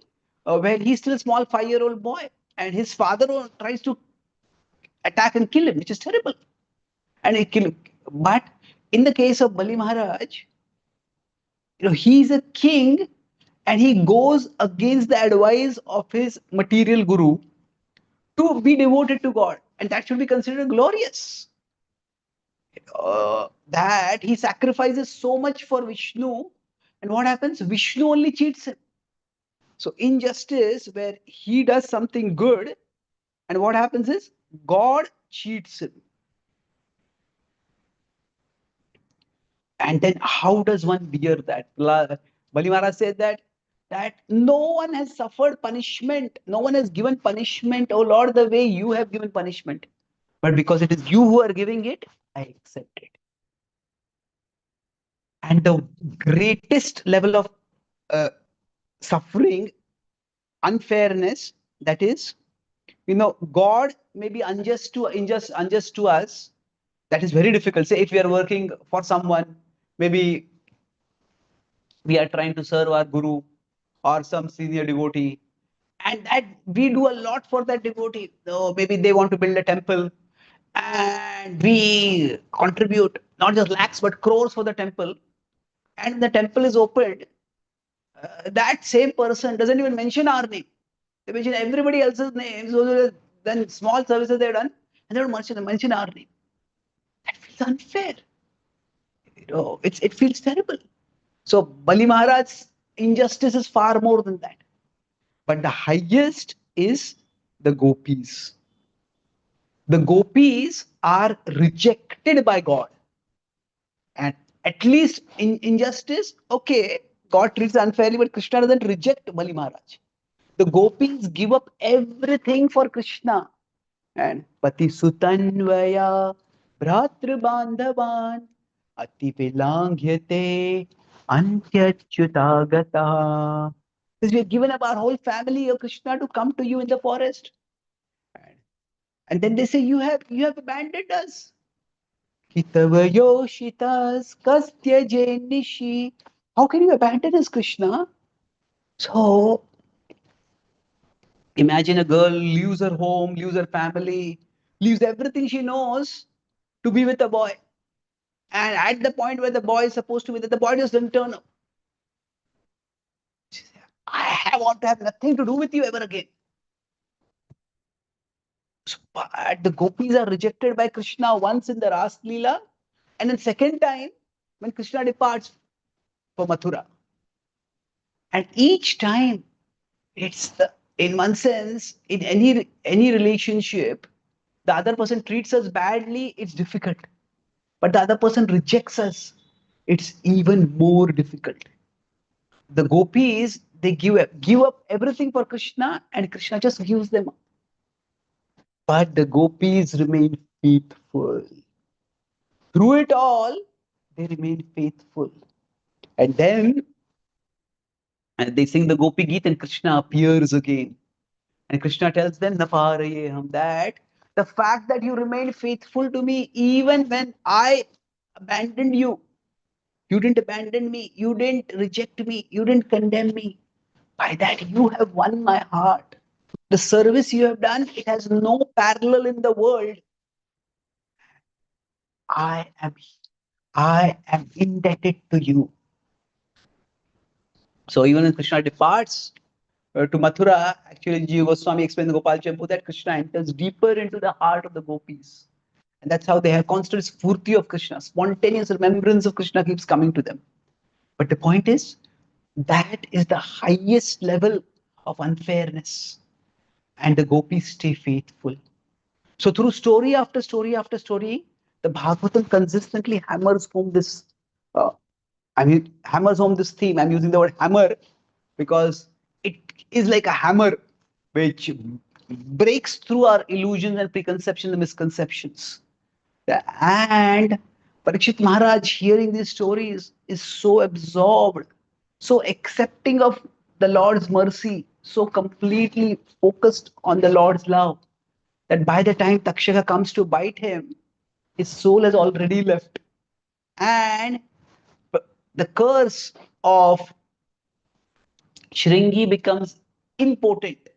where he's still a small 5-year-old boy and his father tries to attack and kill him, which is terrible. And he kill him. But in the case of Bali Maharaj, he's a king and he goes against the advice of his material guru to be devoted to God. And that should be considered glorious. That he sacrifices so much for Vishnu, and what happens? Vishnu only cheats him. So injustice, where he does something good, and what happens is God cheats him. And then how does one bear that? Bali Maharaj said that no one has suffered punishment, no one has given punishment, oh Lord, the way you have given punishment. But because it is you who are giving it, I accept it. And the greatest level of suffering, unfairness, that is, God may be unjust to us. That is very difficult. Say if we are working for someone, maybe we are trying to serve our guru or some senior devotee, and that we do a lot for that devotee. So maybe they want to build a temple, and we contribute not just lakhs but crores for the temple, and the temple is opened. That same person doesn't even mention our name. They mention everybody else's name. So then small services they've done, and they don't mention our name. That feels unfair. It feels terrible. So Bali Maharaj's injustice is far more than that. But the highest is the gopis. The gopis are rejected by God. And at least in injustice, okay, God treats unfairly, but Krishna doesn't reject Bali Maharaj. The gopis give up everything for Krishna. And Pati Sutanvaya Bhratru Bandhavan Ati Vilanghyate Antyachyutagata. Because we have given up our whole family of Krishna to come to you in the forest. And then they say, you have abandoned us. Hitavayoshitas Kastya Nishi. How can you abandon us, Krishna? So imagine a girl leaves her home, leaves her family, leaves everything she knows to be with a boy. And at the point where the boy is supposed to be there, the boy just doesn't turn up. She says, I want to have nothing to do with you ever again. So, but the gopis are rejected by Krishna once in the Ras Leela, and then second time when Krishna departs for Mathura. And each time, in one sense, in any relationship, the other person treats us badly, it's difficult. But the other person rejects us, it's even more difficult. The gopis, they give up everything for Krishna, and Krishna just gives them up. But the gopis remain faithful. Through it all, they remain faithful. And then they sing the Gopi Geet, and Krishna appears again. And Krishna tells them, Naparayeham, that the fact that you remain faithful to me even when I abandoned you, you didn't abandon me, you didn't reject me, you didn't condemn me. By that, you have won my heart. The service you have done, it has no parallel in the world. I am indebted to you. So even when Krishna departs to Mathura, actually Jiva Goswami explains in Gopal Champu that Krishna enters deeper into the heart of the gopis. And that's how they have constant spurti of Krishna, spontaneous remembrance of Krishna keeps coming to them. But the point is, that is the highest level of unfairness. And the gopis stay faithful. So through story after story after story, the Bhagavatam consistently hammers home this, hammers home this theme. I'm using the word hammer because it is like a hammer which breaks through our illusions and preconceptions and misconceptions. And Parikshit Maharaj, hearing these stories, is so absorbed, so accepting of the Lord's mercy, so completely focused on the Lord's love, that by the time Takshaka comes to bite him, his soul has already left. And the curse of Shringi becomes impotent.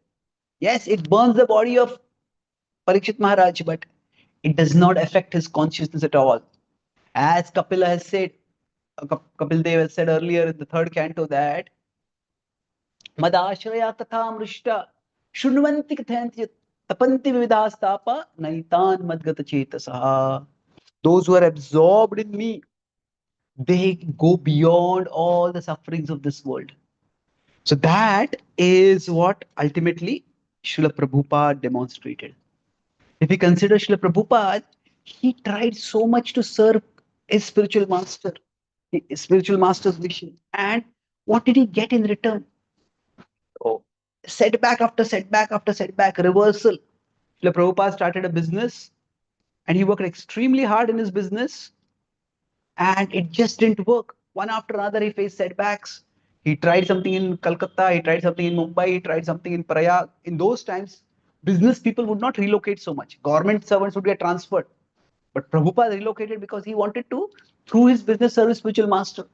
Yes, it burns the body of Parikshit Maharaj, but it does not affect his consciousness at all. As Kapila has said, Kapil Dev has said earlier in the third canto that Madashraya Katha Mrishta Shunvanti Kathanti Tapanti Vividastapa Naitan Madgata Chetasaha. Those who are absorbed in me, they go beyond all the sufferings of this world. So that is what ultimately Srila Prabhupada demonstrated. If we consider Srila Prabhupada, he tried so much to serve his spiritual master, his spiritual master's mission. And what did he get in return? Oh, setback after setback after setback, reversal. Srila Prabhupada started a business and he worked extremely hard in his business and it just didn't work. One after another, he faced setbacks. He tried something in Calcutta, he tried something in Mumbai, he tried something in Prayag. In those times, business people would not relocate so much. Government servants would get transferred. But Prabhupada relocated because he wanted to, through his business, serve his spiritual master.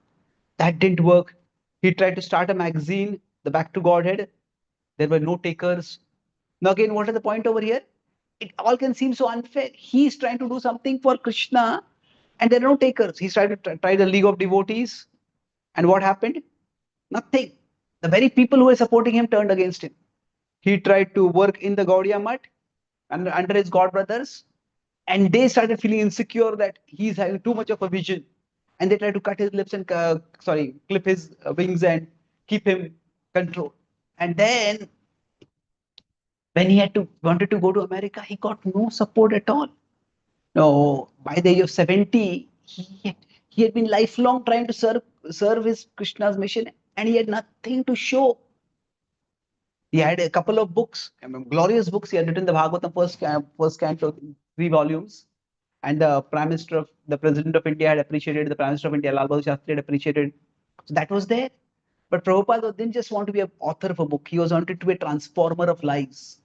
That didn't work. He tried to start a magazine, The Back to Godhead. There were no takers. Now, again, what is the point over here? It all can seem so unfair. He's trying to do something for Krishna and there are no takers. He's trying to try the League of Devotees. And what happened? Nothing. The very people who were supporting him turned against him. He tried to work in the Gaudiya Mutt under his god brothers, and they started feeling insecure that he's having too much of a vision. And they tried to cut his lips and, clip his wings and keep him controlled. And then when he wanted to go to America, he got no support at all. No, by the age of 70, he had been lifelong trying to serve his Krishna's mission, and he had nothing to show. He had a couple of books, glorious books. He had written the Bhagavatam first canto, 3 volumes, and the President of India had appreciated. The Prime Minister of India, Lal Bahadur Shastri, had appreciated. So that was there. But Prabhupada didn't just want to be an author of a book. He wanted to be a transformer of lives,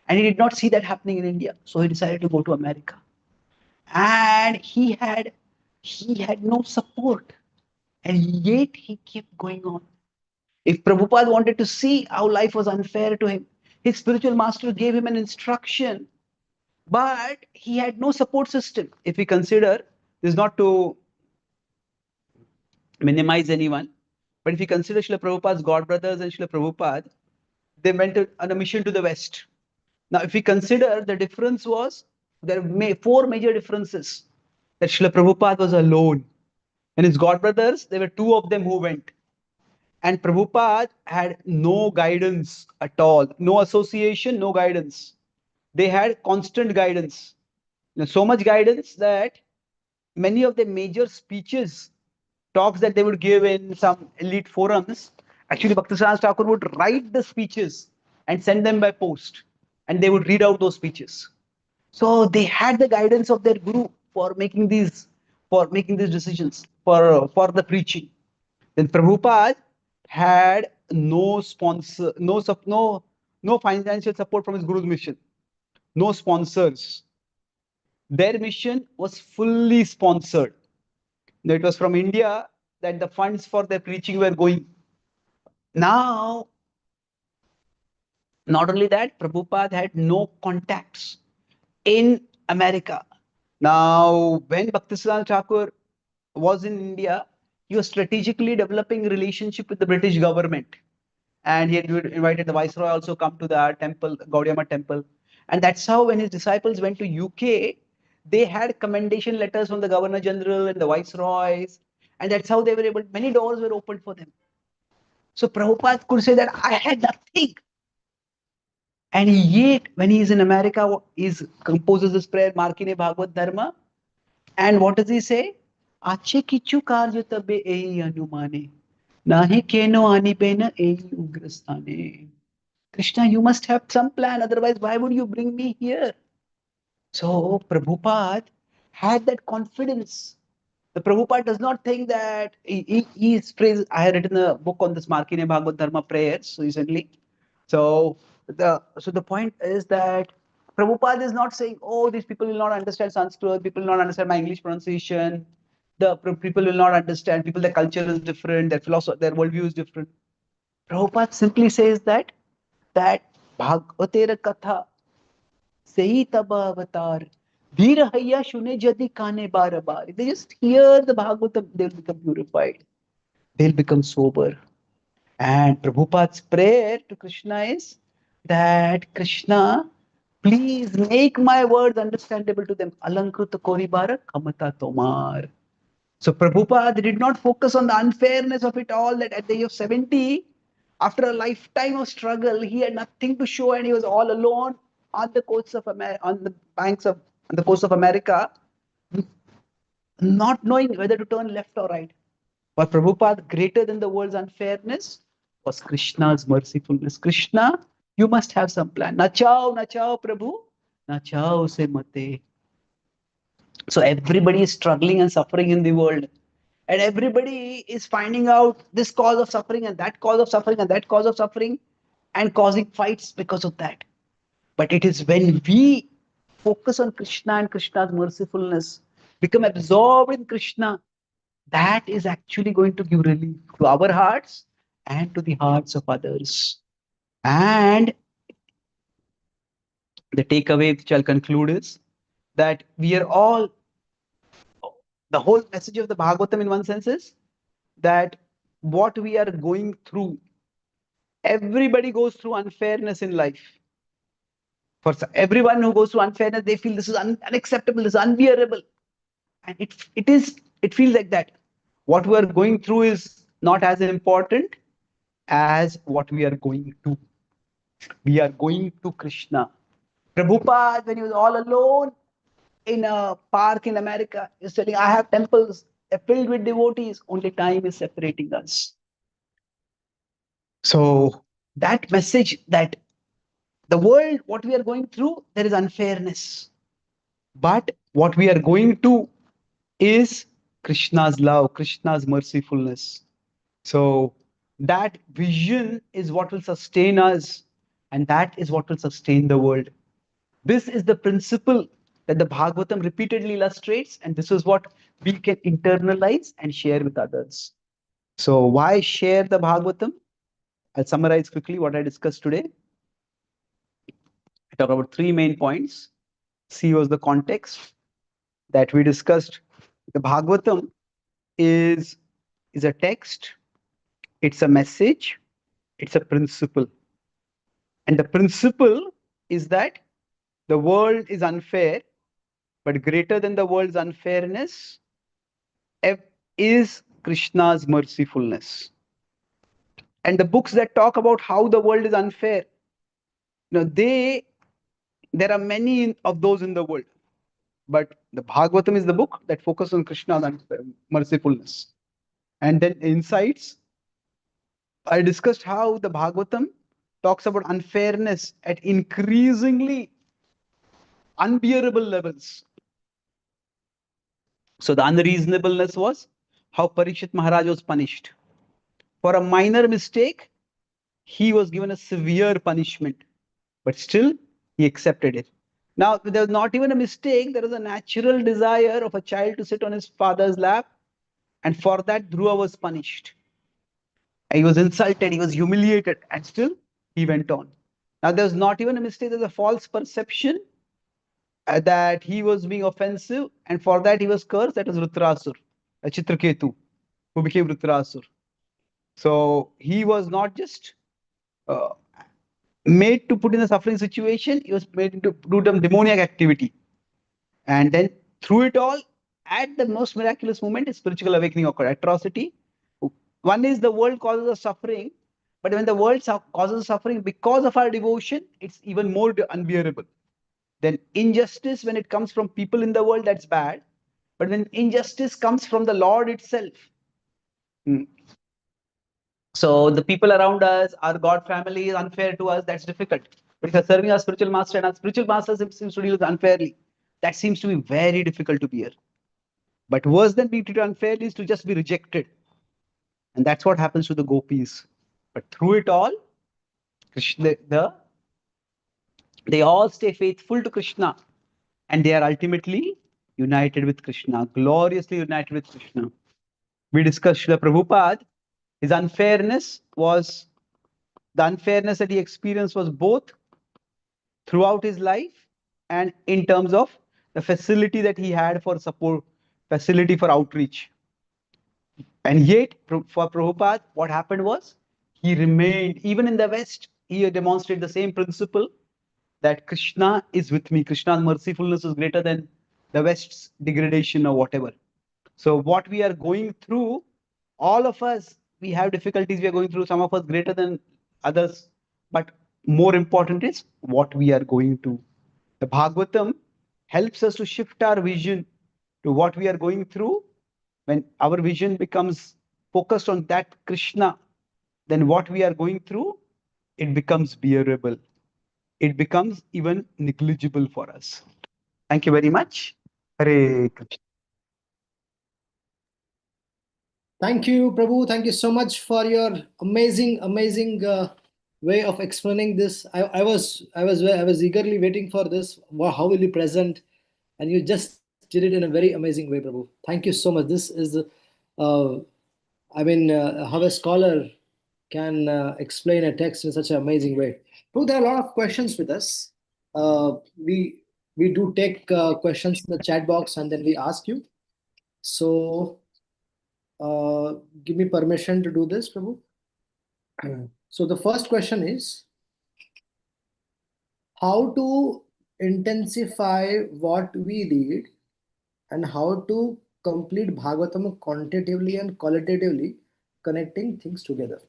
and he did not see that happening in India. So he decided to go to America. And he had no support, and yet he kept going on. If Prabhupada wanted to see how life was unfair to him, his spiritual master gave him an instruction, but he had no support system. If we consider, this is not to minimize anyone, but if we consider Srila Prabhupada's god brothers and Srila Prabhupada, they went on a mission to the West. Now, if we consider, the difference was, there are 4 major differences. That Srila Prabhupada was alone. And his god brothers, there were 2 of them who went. And Prabhupada had no guidance at all, no association, no guidance. They had constant guidance. So much guidance that many of the major speeches, talks that they would give in some elite forums, actually Bhaktisiddhanta Thakur would write the speeches and send them by post. And they would read out those speeches. So they had the guidance of their guru for making these decisions, for the preaching. Then Prabhupada had no sponsor, no financial support from his guru's mission, no sponsors. Their mission was fully sponsored. Now, it was from India that the funds for their preaching were going. Now, not only that, Prabhupada had no contacts in America. Now, when Bhaktisiddhanta Thakur was in India, he was strategically developing a relationship with the British government. And he had invited the viceroy also come to the temple, Gaudiyama temple. And that's how when his disciples went to UK, they had commendation letters from the Governor General and the viceroys. And that's how they were able, many doors were opened for them. So Prabhupada could say that I had nothing. And yet, when he is in America, he composes this prayer, Markine Bhagavad Dharma. And what does he say? Ache kichu karya tabe ei anumane. Nahi keno anipena ei ugrastane. Krishna, you must have some plan, otherwise, why would you bring me here? So, Prabhupada had that confidence. The Prabhupada does not think that he is praised. I have written a book on this Markine Bhagavad Dharma prayers recently. So the point is that Prabhupada is not saying, oh, these people will not understand Sanskrit, people will not understand my English pronunciation, people will not understand, their culture is different, their philosophy, their worldview is different. Prabhupada simply says that Bhagavatera Katha Sahi Taba Avatar Dhira Hayya Shune Jadi Kane Bara Bar. If they just hear the Bhagavatam, they'll become purified. They'll become sober. And Prabhupada's prayer to Krishna is that Krishna, please make my words understandable to them. Alankruta Koribara Kamata Tomar. So Prabhupada did not focus on the unfairness of it all, that at the age of 70, after a lifetime of struggle, he had nothing to show and he was all alone on the coast of America, not knowing whether to turn left or right. But Prabhupada, greater than the world's unfairness, was Krishna's mercifulness. Krishna, you must have some plan. Nachao, nachao, Prabhu, nachao se mate. So everybody is struggling and suffering in the world. And everybody is finding out this cause of suffering and that cause of suffering and that cause of suffering and causing fights because of that. But it is when we focus on Krishna and Krishna's mercifulness, become absorbed in Krishna, that is actually going to give relief to our hearts and to the hearts of others. And the takeaway which I'll conclude is that we are all, the whole message of the Bhagavatam in one sense is that what we are going through, everybody goes through unfairness in life. For everyone who goes through unfairness, they feel this is unacceptable, this is unbearable. And it feels like that. What we are going through is not as important as what we are going to. We are going to Krishna. Prabhupada, when he was all alone in a park in America, is telling, I have temples filled with devotees, only time is separating us. So that message that the world, what we are going through, there is unfairness. But what we are going to is Krishna's love, Krishna's mercifulness. So that vision is what will sustain us, and that is what will sustain the world. This is the principle that the Bhagavatam repeatedly illustrates, and this is what we can internalize and share with others. So why share the Bhagavatam? I'll summarize quickly what I discussed today. I talk about three main points. C was the context that we discussed. The Bhagavatam is a text, it's a message, it's a principle. And the principle is that the world is unfair, but greater than the world's unfairness is Krishna's mercifulness. And the books that talk about how the world is unfair, there are many of those in the world. But the Bhagavatam is the book that focuses on Krishna's mercifulness. And then insights, I discussed how the Bhagavatam talks about unfairness at increasingly unbearable levels. So the unreasonableness was how Parikshit Maharaj was punished. For a minor mistake, he was given a severe punishment, but still he accepted it. Now, there was not even a mistake, there was a natural desire of a child to sit on his father's lap, and for that Dhruva was punished. He was insulted, he was humiliated, and still he went on. Now, there's not even a mistake, there's a false perception that he was being offensive, and for that he was cursed. That was Rutrasur, a Chitraketu, who became Rutrasur. So he was not just uh, made to put in a suffering situation, he was made to do some demoniac activity. And then through it all, at the most miraculous moment, a spiritual awakening occurred. Atrocity. One is the world causes us suffering, but when the world causes suffering because of our devotion, it's even more unbearable. Then injustice, when it comes from people in the world, that's bad. But when injustice comes from the Lord itself, so the people around us, our God family is unfair to us, that's difficult. But if you're serving our spiritual master and our spiritual master seems to deal with unfairly, that seems to be very difficult to bear. But worse than being treated unfairly is to just be rejected. And that's what happens to the gopis. But through it all, they all stay faithful to Krishna. And they are ultimately united with Krishna, gloriously united with Krishna. We discussed Srila Prabhupada. His unfairness was, the unfairness that he experienced was both throughout his life and in terms of the facility that he had for support, facility for outreach. And yet, for Prabhupada, what happened was he remained, even in the West, he demonstrated the same principle that Krishna is with me. Krishna's mercifulness is greater than the West's degradation or whatever. So, what we are going through, all of us, we have difficulties we are going through, some of us greater than others. But more important is what we are going to. The Bhagavatam helps us to shift our vision to what we are going through. When our vision becomes focused on that Krishna, then what we are going through, it becomes bearable. It becomes even negligible for us. Thank you very much. Hare Krishna. Thank you, Prabhu. Thank you so much for your amazing way of explaining this. I was eagerly waiting for this. Wow, how will you present? And you just did it in a very amazing way, Prabhu. Thank you so much. This is, how a scholar can explain a text in such an amazing way. Prabhu, there are a lot of questions with us. We do take questions in the chat box and then we ask you. So give me permission to do this, Prabhu. So the first question is, how to intensify what we read and how to complete Bhagavatam quantitatively and qualitatively, connecting things together.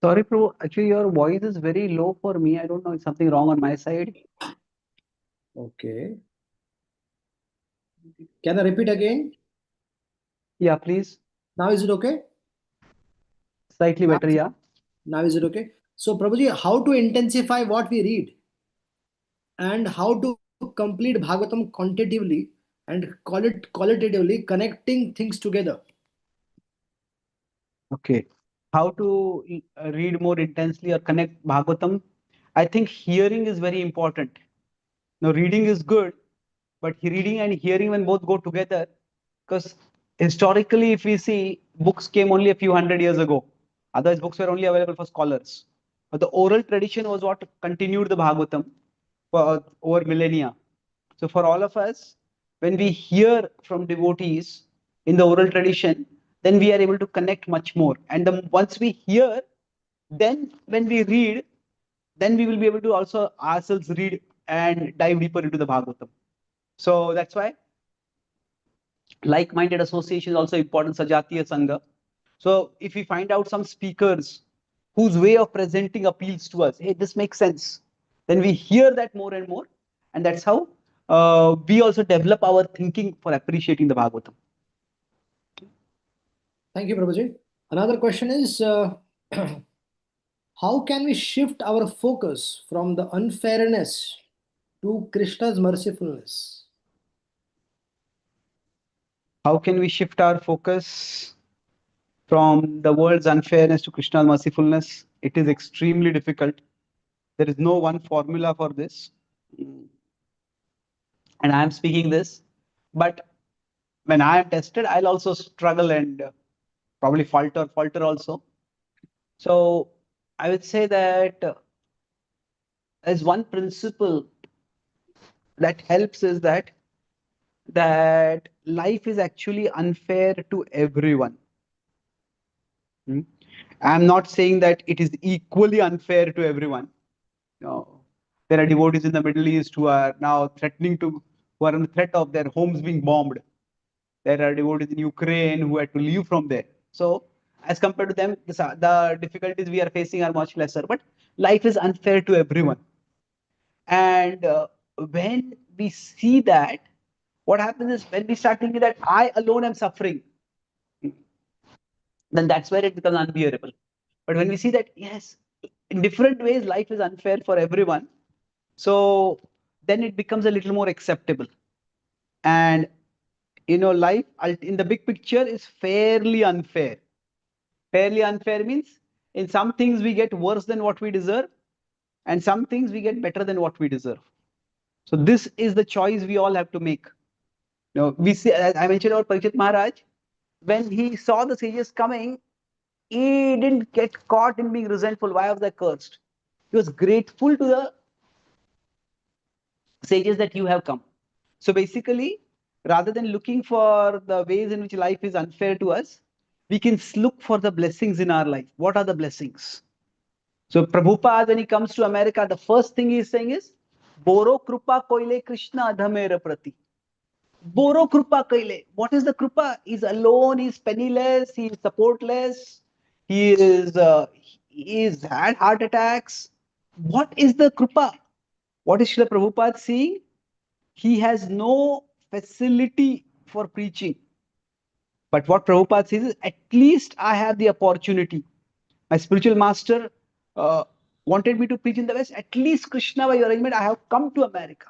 Sorry, Prabhu. Actually, your voice is very low for me. I don't know if something wrong on my side. Okay. Can I repeat again? Yeah, please. Now is it okay? Slightly better, yeah. Now is it okay? So, Prabhuji, how to intensify what we read and how to complete Bhagavatam quantitatively and qualitatively, connecting things together. Okay. How to read more intensely or connect Bhagavatam? I think hearing is very important. Now, reading is good, but reading and hearing, when both go together, because historically, if we see, books came only a few hundred years ago. Otherwise, books were only available for scholars. But the oral tradition was what continued the Bhagavatam for over millennia. So for all of us, when we hear from devotees in the oral tradition, then we are able to connect much more. And once we hear, then when we read, then we will be able to also ourselves read and dive deeper into the Bhagavatam. So that's why like-minded association is also important, Sajatiya Sangha. So if we find out some speakers whose way of presenting appeals to us, hey, this makes sense, then we hear that more and more. And that's how we also develop our thinking for appreciating the Bhagavatam. Thank you, Prabhuji. Another question is, how can we shift our focus from the unfairness to Krishna's mercifulness? How can we shift our focus from the world's unfairness to Krishna's mercifulness? It is extremely difficult. There is no one formula for this. And I am speaking this, but when I am tested, I'll also struggle and probably falter also. So I would say that as one principle that helps is that life is actually unfair to everyone. I'm not saying that it is equally unfair to everyone. No. There are devotees in the Middle East who are now who are on the threat of their homes being bombed. There are devotees in Ukraine who had to leave from there. So, as compared to them, the difficulties we are facing are much lesser. But life is unfair to everyone. And when we see that, what happens is when we start thinking that I alone am suffering, then that's where it becomes unbearable. But when we see that, yes, in different ways, life is unfair for everyone, so then it becomes a little more acceptable. And life in the big picture is fairly unfair. Fairly unfair means in some things we get worse than what we deserve, and some things we get better than what we deserve. So this is the choice we all have to make. We see, as I mentioned about Parikshit Maharaj, when he saw the sages coming, he didn't get caught in being resentful. Why was I cursed? He was grateful to the sages that you have come. So basically, rather than looking for the ways in which life is unfair to us, we can look for the blessings in our life. What are the blessings? So Prabhupada, when he comes to America, the first thing he is saying is, Boro Krupa Koile Krishna Adhamera Prati. Boro Krupa Kaile. What is the Krupa? He's alone, he's penniless, he's supportless, he's had heart attacks. What is the Krupa? What is Srila Prabhupada seeing? He has no facility for preaching. But what Prabhupada says is, at least I have the opportunity. My spiritual master wanted me to preach in the West. At least Krishna, by arrangement, I have come to America.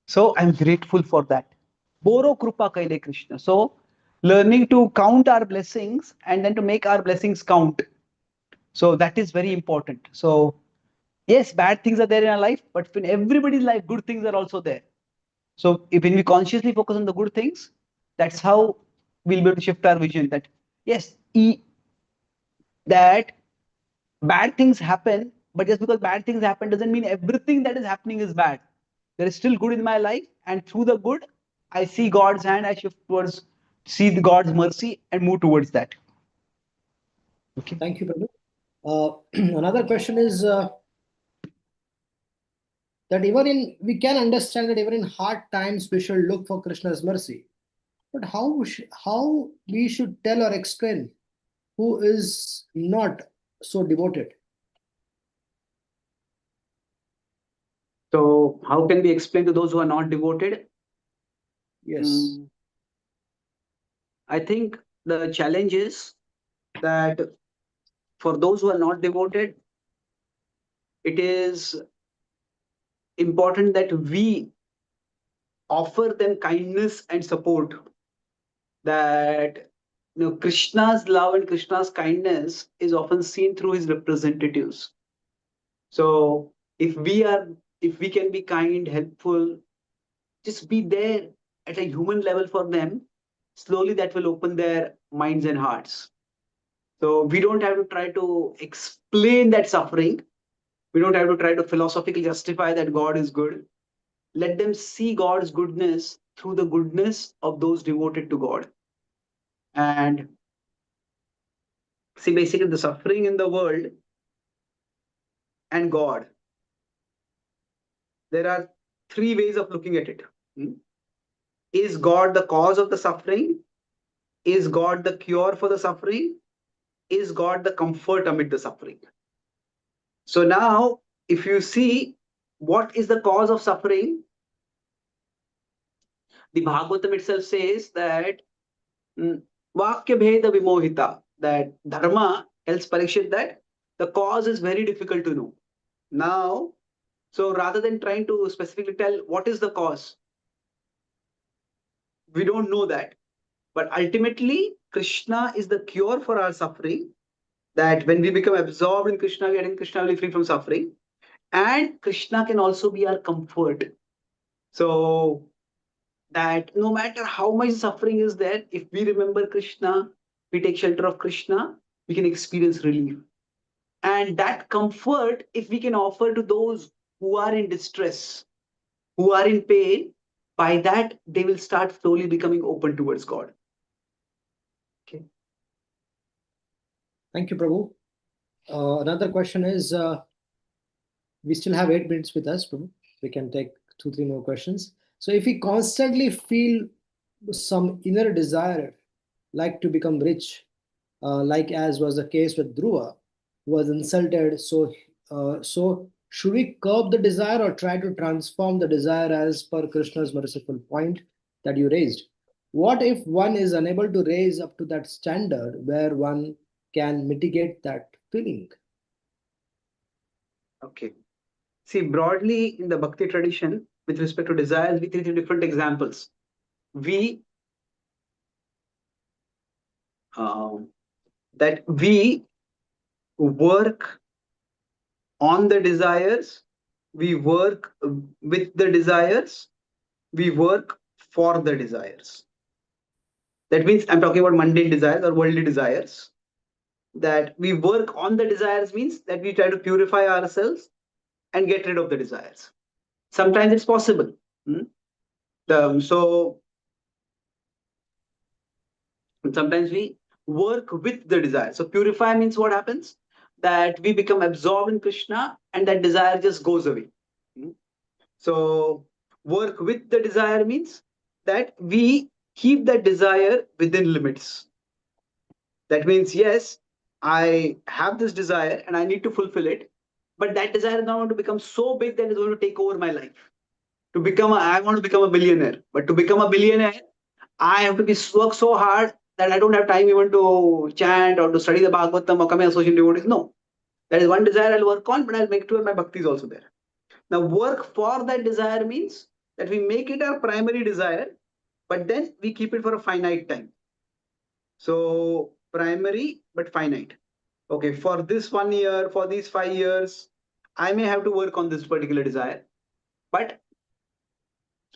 So I'm grateful for that. Boro Krupa Kaile Krishna. So learning to count our blessings and then to make our blessings count. So that is very important. So yes, bad things are there in our life, but in everybody's life, good things are also there. So when we consciously focus on the good things, that's how we'll be able to shift our vision. That yes, that bad things happen, but just because bad things happen doesn't mean everything that is happening is bad. There is still good in my life, and through the good, I see God's hand. I shift towards see God's mercy and move towards that. Okay. Thank you, Prabhu. Another question is that we can understand that even in hard times we should look for Krishna's mercy. But how we should tell or explain who is not so devoted? So how can we explain to those who are not devoted? Yes. I think the challenge is that for those who are not devoted, it is important that we offer them kindness and support. That Krishna's love and Krishna's kindness is often seen through his representatives. So if we can be kind, helpful, just be there at a human level for them, slowly that will open their minds and hearts. So we don't have to try to explain that suffering. We don't have to try to philosophically justify that God is good. Let them see God's goodness through the goodness of those devoted to God. And see, basically, the suffering in the world and God, there are three ways of looking at it. Is God the cause of the suffering? Is God the cure for the suffering? Is God the comfort amid the suffering? So now, if you see what is the cause of suffering, the Bhagavatam itself says that Vakya Bheda Vimohita, that Dharma tells Parikshit that the cause is very difficult to know. Now, so rather than trying to specifically tell what is the cause, we don't know that. But ultimately, Krishna is the cure for our suffering. That when we become absorbed in Krishna, we are in Krishna, will be free from suffering. And Krishna can also be our comfort. So that no matter how much suffering is there, if we remember Krishna, we take shelter of Krishna, we can experience relief. And that comfort, if we can offer to those who are in distress, who are in pain, by that they will start slowly becoming open towards God. Okay. Thank you, Prabhu. Another question is, we still have 8 minutes with us, Prabhu. We can take 2-3 more questions. So if we constantly feel some inner desire, like to become rich, like as was the case with Dhruva, who was insulted, so should we curb the desire or try to transform the desire as per Krishna's merciful point that you raised? What if one is unable to raise up to that standard where one can mitigate that feeling? Okay. See, broadly in the Bhakti tradition, with respect to desires, we take different examples. We work on the desires, we work with the desires, we work for the desires. That means I'm talking about mundane desires or worldly desires. That we work on the desires means that we try to purify ourselves and get rid of the desires. Sometimes it's possible. So sometimes we work with the desire. So purify means what happens? That we become absorbed in Krishna and that desire just goes away. So work with the desire means that we keep that desire within limits. That means, yes, I have this desire and I need to fulfill it, but that desire is not going to become so big that it's going to take over my life. I want to become a billionaire, but to become a billionaire, I have to work so hard that I don't have time even to chant or to study the Bhagavatam or come and associate devotees. No, that is one desire I'll work on, but I'll make sure my bhakti is also there. Now, work for that desire means that we make it our primary desire, but then we keep it for a finite time. So primary, but finite. Okay, for this 1 year, for these 5 years, I may have to work on this particular desire, but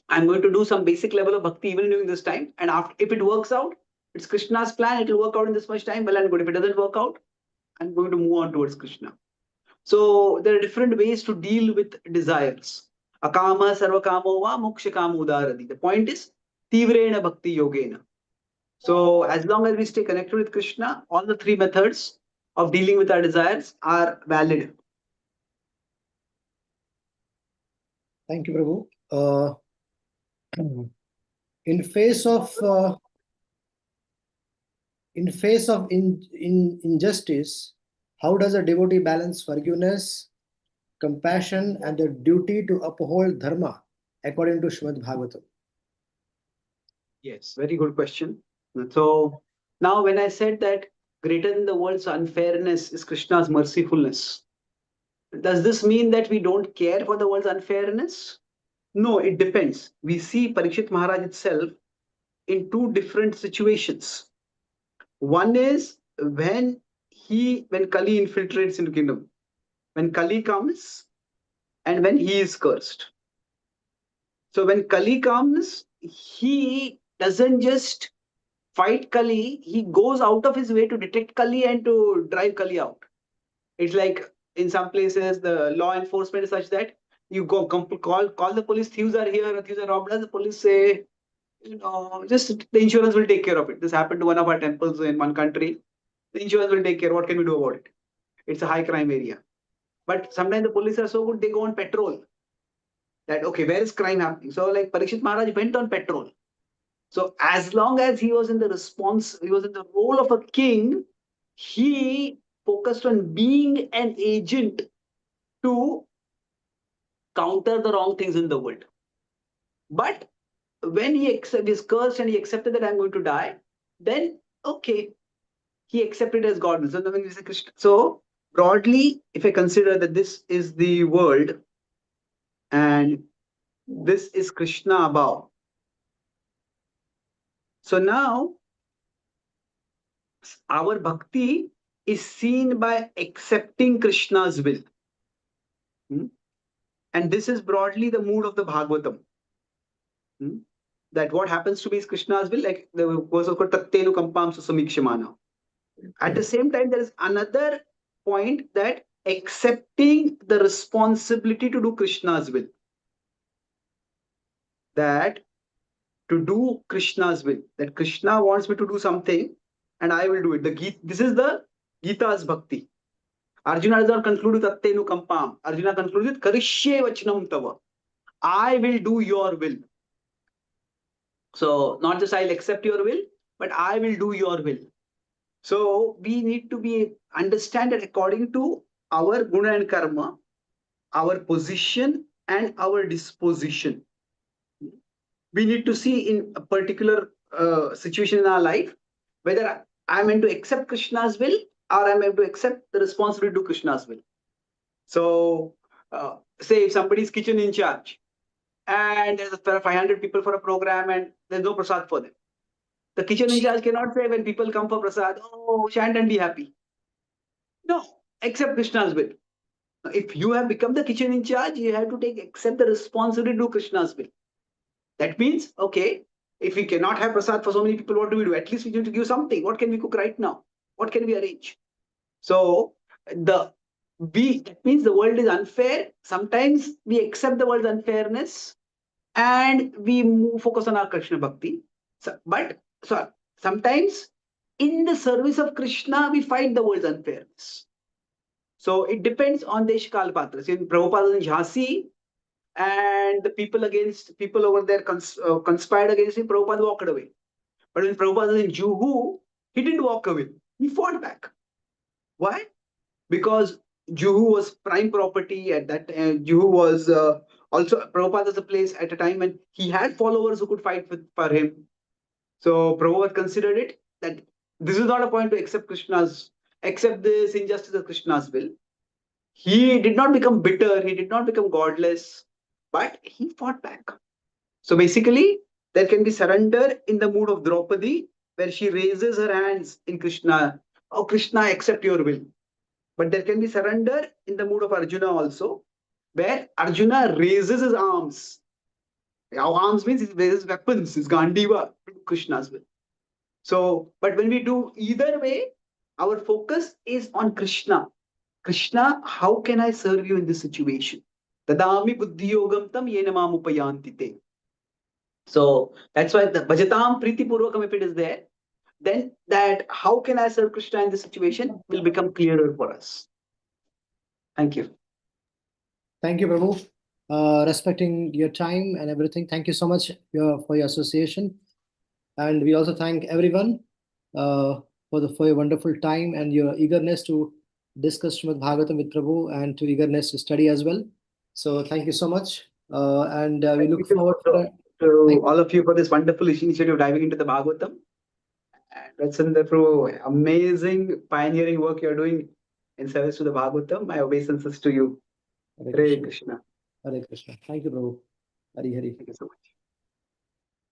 I'm going to do some basic level of bhakti even during this time. And after, if it works out, it's Krishna's plan, it will work out in this much time, well and good. If it doesn't work out, I'm going to move on towards Krishna. So there are different ways to deal with desires. Akama sarvakamo va mokshakamo udaradi. The point is, tivrena bhakti yogena. So as long as we stay connected with Krishna, all the 3 methods of dealing with our desires are valid. Thank you, Prabhu. In face of injustice, how does a devotee balance forgiveness, compassion, and the duty to uphold dharma according to Śrīmad Bhāgavatam? Yes, very good question. So now when I said that greater than the world's unfairness is Krishna's mercifulness, does this mean that we don't care for the world's unfairness? No, it depends. We see Parikshit Maharaj itself in 2 different situations. One is when Kali infiltrates into kingdom, when Kali comes and when he is cursed. So when Kali comes, he doesn't just fight Kali, he goes out of his way to detect Kali and to drive Kali out. It's like in some places the law enforcement is such that you go call the police, thieves are here, thieves are robbed, the police say, just the insurance will take care of it. This happened to one of our temples in one country. The insurance will take care. What can we do about it? It's a high crime area. But sometimes the police are so good, they go on patrol. That, okay, where is crime happening? So like Parikshit Maharaj went on patrol. So as long as he was in the role of a king, he focused on being an agent to counter the wrong things in the world. But when he is cursed and he accepted that I'm going to die, then okay, he accepted as God. So broadly, if I consider that this is the world and this is Krishna above. So now our bhakti is seen by accepting Krishna's will. And this is broadly the mood of the Bhagavatam. That what happens to me is Krishna's will, like the verse of Tattenu Kampam Susamikshimana. At the same time, there is another point that accepting the responsibility to do Krishna's will. That to do Krishna's will. That Krishna wants me to do something and I will do it. This is the Gita's bhakti. Arjuna does not conclude with Attenu Kampam. Arjuna concludes with Karishye Vachanam Tava. I will do your will. So not just I'll accept your will, but I will do your will. So we need to understand that according to our guna and karma, our position and our disposition, we need to see in a particular situation in our life whether I'm meant to accept Krishna's will or I'm meant to accept the responsibility to Krishna's will. So say if somebody is kitchen in charge and there's 500 people for a program and there's no prasad for them. The kitchen in charge cannot say when people come for prasad, oh, chant and be happy. No, accept Krishna's will. If you have become the kitchen in charge, you have to accept the responsibility to Krishna's will. That means, okay, if we cannot have prasad for so many people, what do we do? At least we need to give something. What can we cook right now? What can we arrange? So that means the world is unfair. Sometimes we accept the world's unfairness and we focus on our Krishna bhakti. But sometimes in the service of Krishna, we fight the world's unfairness. So it depends on the Ishkal Patras. In Prabhupada in Jhansi, and the people over there conspired against him, Prabhupada walked away. But when Prabhupada was in Juhu, he didn't walk away. He fought back. Why? Because Juhu was prime property at that time. Juhu was also, Prabhupada was a place at a time when he had followers who could fight for him. So Prabhupada considered it that this is not a point to accept this injustice of Krishna's will. He did not become bitter, he did not become godless, but he fought back. So basically, there can be surrender in the mood of Draupadi, where she raises her hands in Krishna. Oh, Krishna, accept your will. But there can be surrender in the mood of Arjuna also, where Arjuna raises his arms. Our arms means he raises weapons, his Gandiva, to Krishna's will. So, but when we do either way, our focus is on Krishna. Krishna, how can I serve you in this situation? Tadami buddhi yogam tam yena mam upayanti te. So that's why the bhajatam priti purvakam, if it is there, then that how can I serve Krishna in this situation will become clearer for us. Thank you. Thank you, Prabhu. Respecting your time and everything. Thank you so much for your association. And we also thank everyone for your wonderful time and your eagerness to discuss Śrīmad Bhāgavatam with Prabhu and to eagerness to study as well. So thank you so much. And we look forward to all of you for this wonderful initiative diving into the Bhagavatam. And Prabhu, amazing pioneering work you're doing in service to the Bhagavatam. My obeisances to you. Hare Krishna. Hare Krishna. Thank you, Prabhu. Hari Hari. Thank you so much.